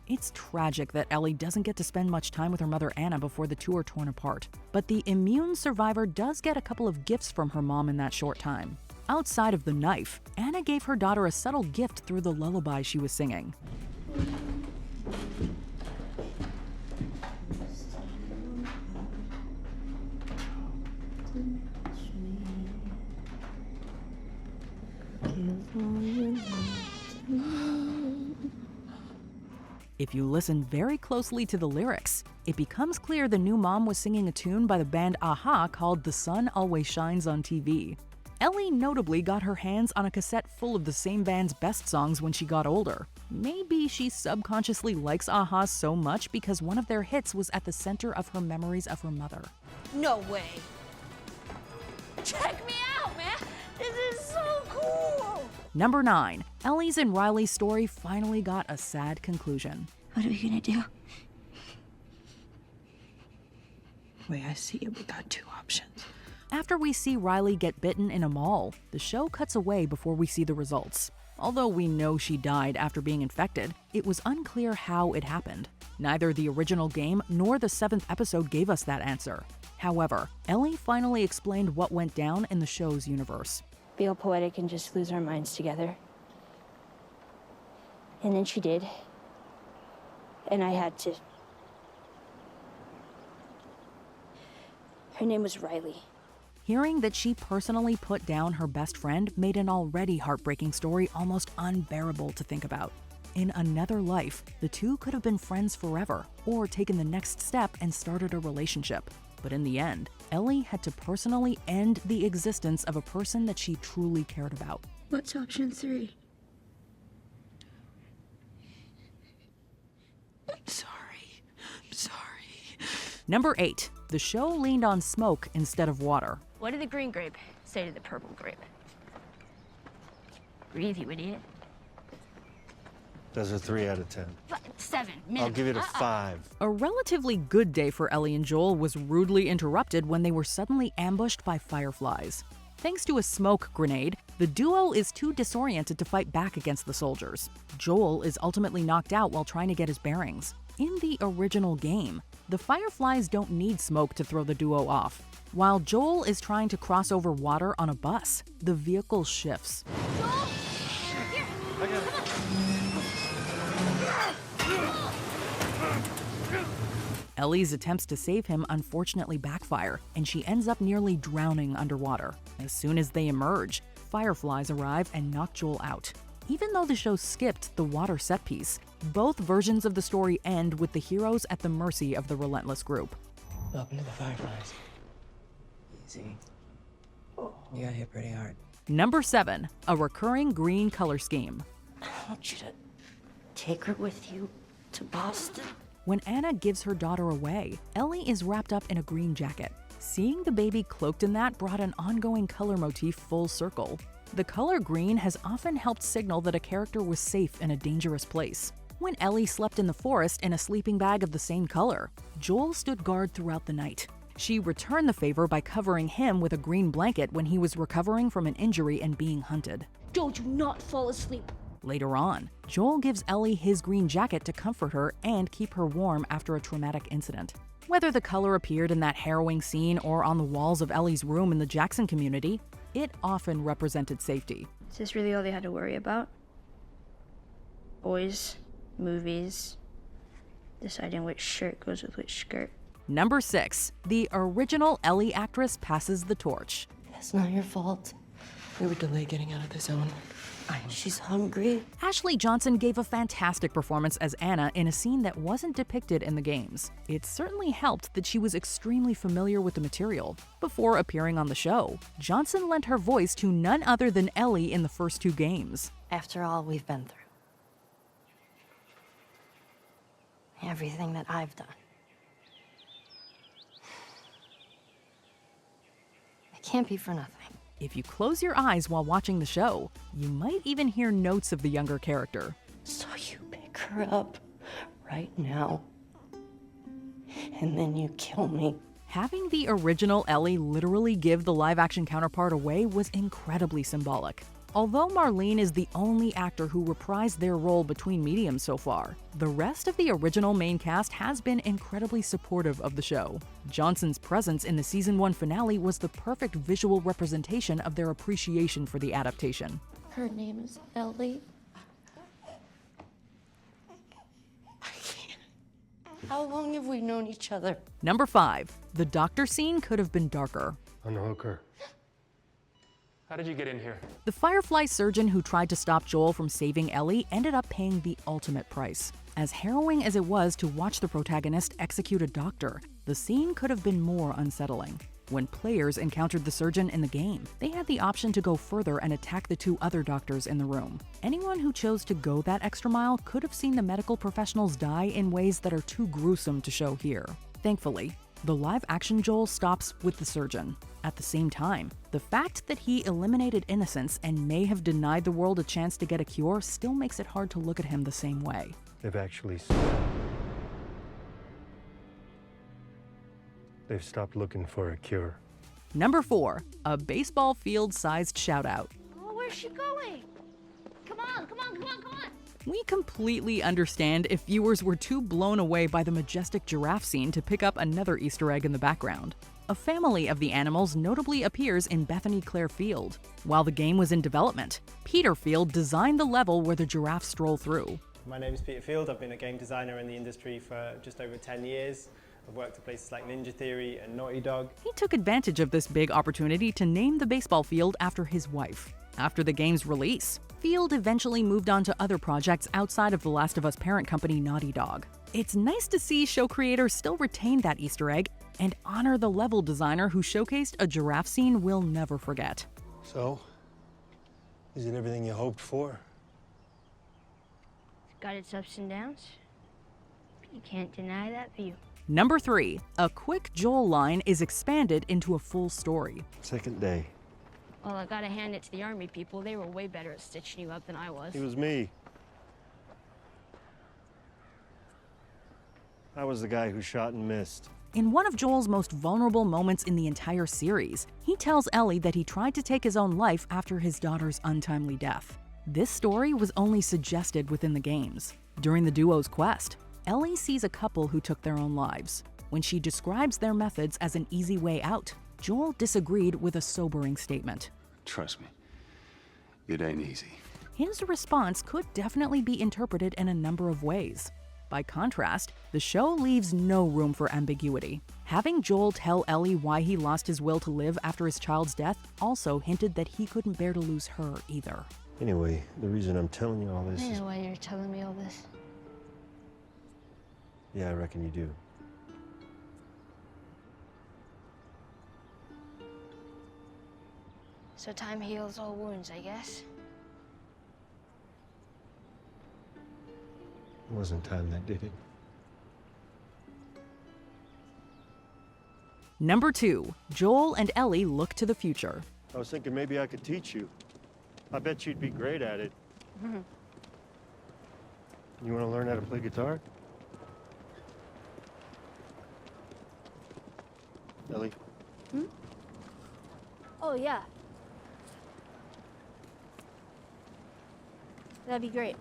It's tragic that Ellie doesn't get to spend much time with her mother Anna before the two are torn apart. But the immune survivor does get a couple of gifts from her mom in that short time. Outside of the knife, Anna gave her daughter a subtle gift through the lullaby she was singing. If you listen very closely to the lyrics, it becomes clear the new mom was singing a tune by the band Aha called The Sun Always Shines on TV. Ellie notably got her hands on a cassette full of the same band's best songs when she got older. Maybe she subconsciously likes Aha so much because one of their hits was at the center of her memories of her mother. No way. Check me out, man. This is so cool. Number 9. Ellie's and Riley's story finally got a sad conclusion. What are we gonna do? way I see it, we got two options. After we see Riley get bitten in a mall, the show cuts away before we see the results. Although we know she died after being infected, it was unclear how it happened. Neither the original game nor the 7th episode gave us that answer. However, Ellie finally explained what went down in the show's universe. Be all poetic and just lose our minds together. And then she did. And I had to. Her name was Riley. Hearing that she personally put down her best friend made an already heartbreaking story almost unbearable to think about. In another life, the two could have been friends forever, or taken the next step and started a relationship. But in the end, Ellie had to personally end the existence of a person that she truly cared about. What's option 3? I'm sorry. Number 8. The show leaned on smoke instead of water. What did the green grape say to the purple grape? Breathe, you idiot. That's a 3 out of 10. 7. I'll give it a 5. A relatively good day for Ellie and Joel was rudely interrupted when they were suddenly ambushed by fireflies. Thanks to a smoke grenade, the duo is too disoriented to fight back against the soldiers. Joel is ultimately knocked out while trying to get his bearings. In the original game, the fireflies don't need smoke to throw the duo off. While Joel is trying to cross over water on a bus, the vehicle shifts. Ellie's attempts to save him unfortunately backfire, and she ends up nearly drowning underwater. As soon as they emerge, fireflies arrive and knock Joel out. Even though the show skipped the water set piece, both versions of the story end with the heroes at the mercy of the relentless group. Welcome to the Fireflies. Easy. You got hit pretty hard. Number 7. A recurring green color scheme. I want you to take her with you to Boston. When Anna gives her daughter away, Ellie is wrapped up in a green jacket. Seeing the baby cloaked in that brought an ongoing color motif full circle. The color green has often helped signal that a character was safe in a dangerous place. When Ellie slept in the forest in a sleeping bag of the same color, Joel stood guard throughout the night. She returned the favor by covering him with a green blanket when he was recovering from an injury and being hunted. Joel, do not fall asleep. Later on, Joel gives Ellie his green jacket to comfort her and keep her warm after a traumatic incident. Whether the color appeared in that harrowing scene or on the walls of Ellie's room in the Jackson community, it often represented safety. Is this really all they had to worry about? Boys, movies, deciding which shirt goes with which skirt. Number 6. The original Ellie actress passes the torch. It's not your fault. We were delayed getting out of the zone. She's hungry. Ashley Johnson gave a fantastic performance as Anna in a scene that wasn't depicted in the games. It certainly helped that she was extremely familiar with the material. Before appearing on the show, Johnson lent her voice to none other than Ellie in the first 2 games. After all we've been through. Everything that I've done. It can't be for nothing. If you close your eyes while watching the show, you might even hear notes of the younger character. So you pick her up right now, and then you kill me. Having the original Ellie literally give the live-action counterpart away was incredibly symbolic. Although Marlene is the only actor who reprised their role between mediums so far, the rest of the original main cast has been incredibly supportive of the show. Johnson's presence in the season 1 finale was the perfect visual representation of their appreciation for the adaptation. Her name is Ellie. How long have we known each other? Number 5. The doctor scene could have been darker. Unhook her. How did you get in here? The Firefly surgeon who tried to stop Joel from saving Ellie ended up paying the ultimate price. As harrowing as it was to watch the protagonist execute a doctor, the scene could have been more unsettling. When players encountered the surgeon in the game, they had the option to go further and attack the 2 other doctors in the room. Anyone who chose to go that extra mile could have seen the medical professionals die in ways that are too gruesome to show here. Thankfully, the live-action Joel stops with the surgeon. At the same time, the fact that he eliminated innocence and may have denied the world a chance to get a cure still makes it hard to look at him the same way. They've actually... They've stopped looking for a cure. Number 4, a baseball field-sized shout-out. Oh, where's she going? Come on, come on, come on, come on! We completely understand if viewers were too blown away by the majestic giraffe scene to pick up another Easter egg in the background. A family of the animals notably appears in Bethany Claire Field. While the game was in development, Peter Field designed the level where the giraffes stroll through. My name is Peter Field. I've been a game designer in the industry for just over 10 years. I've worked at places like Ninja Theory and Naughty Dog. He took advantage of this big opportunity to name the baseball field after his wife. After the game's release, Field eventually moved on to other projects outside of The Last of Us parent company Naughty Dog. It's nice to see show creators still retain that Easter egg and honor the level designer who showcased a giraffe scene we'll never forget. So, is it everything you hoped for? It's got its ups and downs. But you can't deny that view. Number 3, a quick Joel line is expanded into a full story. Second day. Well, I gotta hand it to the army people. They were way better at stitching you up than I was. It was me. I was the guy who shot and missed. In one of Joel's most vulnerable moments in the entire series, he tells Ellie that he tried to take his own life after his daughter's untimely death. This story was only suggested within the games. During the duo's quest, Ellie sees a couple who took their own lives. When she describes their methods as an easy way out, Joel disagreed with a sobering statement. Trust me, it ain't easy. His response could definitely be interpreted in a number of ways. By contrast, the show leaves no room for ambiguity. Having Joel tell Ellie why he lost his will to live after his child's death also hinted that he couldn't bear to lose her either. Anyway, the reason I'm telling you all this I is... know why you're telling me all this. Yeah, I reckon you do. So time heals all wounds, I guess. It wasn't time that did it. Number 2, Joel and Ellie look to the future. I was thinking maybe I could teach you. I bet you'd be great at it. You want to learn how to play guitar? Ellie? Oh, yeah. That'd be great.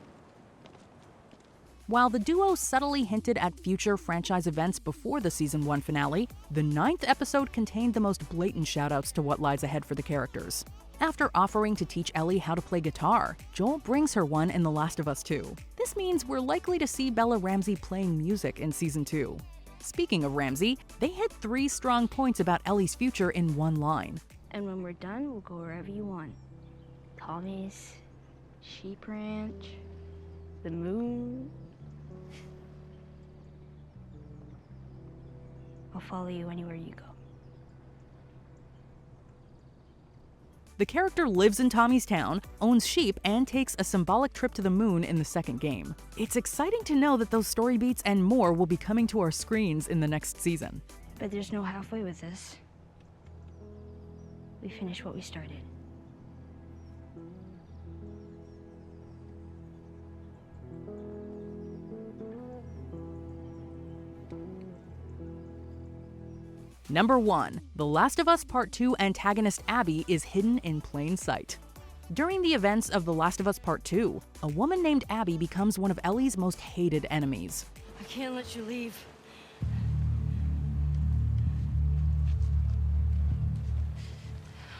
While the duo subtly hinted at future franchise events before the season 1 finale, the 9th episode contained the most blatant shoutouts to what lies ahead for the characters. After offering to teach Ellie how to play guitar, Joel brings her one in The Last of Us 2. This means we're likely to see Bella Ramsey playing music in season 2. Speaking of Ramsey, they hit 3 strong points about Ellie's future in one line. And when we're done, we'll go wherever you want. Tommy's, Sheep Ranch, the moon. I'll follow you anywhere you go. The character lives in Tommy's town, owns sheep, and takes a symbolic trip to the moon in the second game. It's exciting to know that those story beats and more will be coming to our screens in the next season. But there's no halfway with this. We finish what we started. Number 1, The Last of Us Part 2 antagonist Abby is hidden in plain sight. During the events of The Last of Us Part 2, a woman named Abby becomes one of Ellie's most hated enemies. I can't let you leave.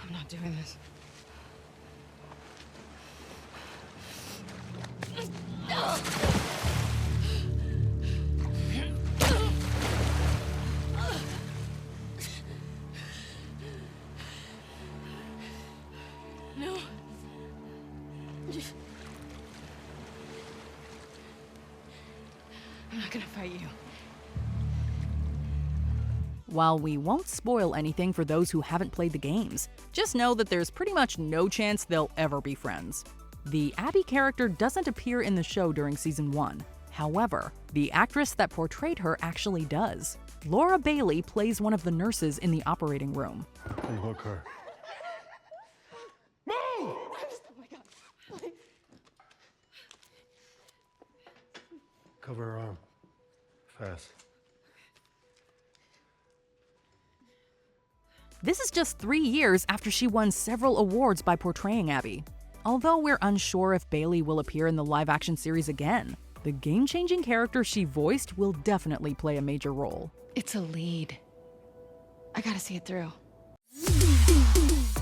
I'm not doing this. No. I'm not gonna fight you. While we won't spoil anything for those who haven't played the games, just know that there's pretty much no chance they'll ever be friends. The Abby character doesn't appear in the show during season 1. However, the actress that portrayed her actually does. Laura Bailey plays one of the nurses in the operating room. Unhook her. Move! Oh my God. Please. Cover her arm. Fast. This is just 3 years after she won several awards by portraying Abby. Although we're unsure if Bailey will appear in the live-action series again, the game-changing character she voiced will definitely play a major role. It's a lead. I gotta see it through.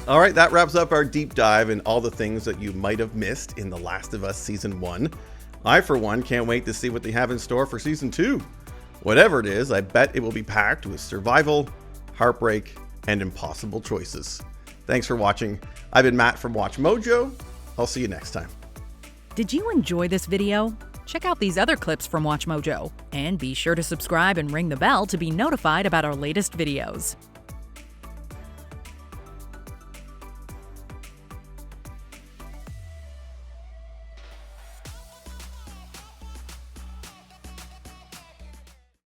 All right, that wraps up our deep dive in all the things that you might have missed in The Last of Us Season 1. I, for one, can't wait to see what they have in store for Season 2. Whatever it is, I bet it will be packed with survival, heartbreak, and impossible choices. Thanks for watching. I've been Matt from Watch Mojo. I'll see you next time. Did you enjoy this video? Check out these other clips from WatchMojo, and be sure to subscribe and ring the bell to be notified about our latest videos.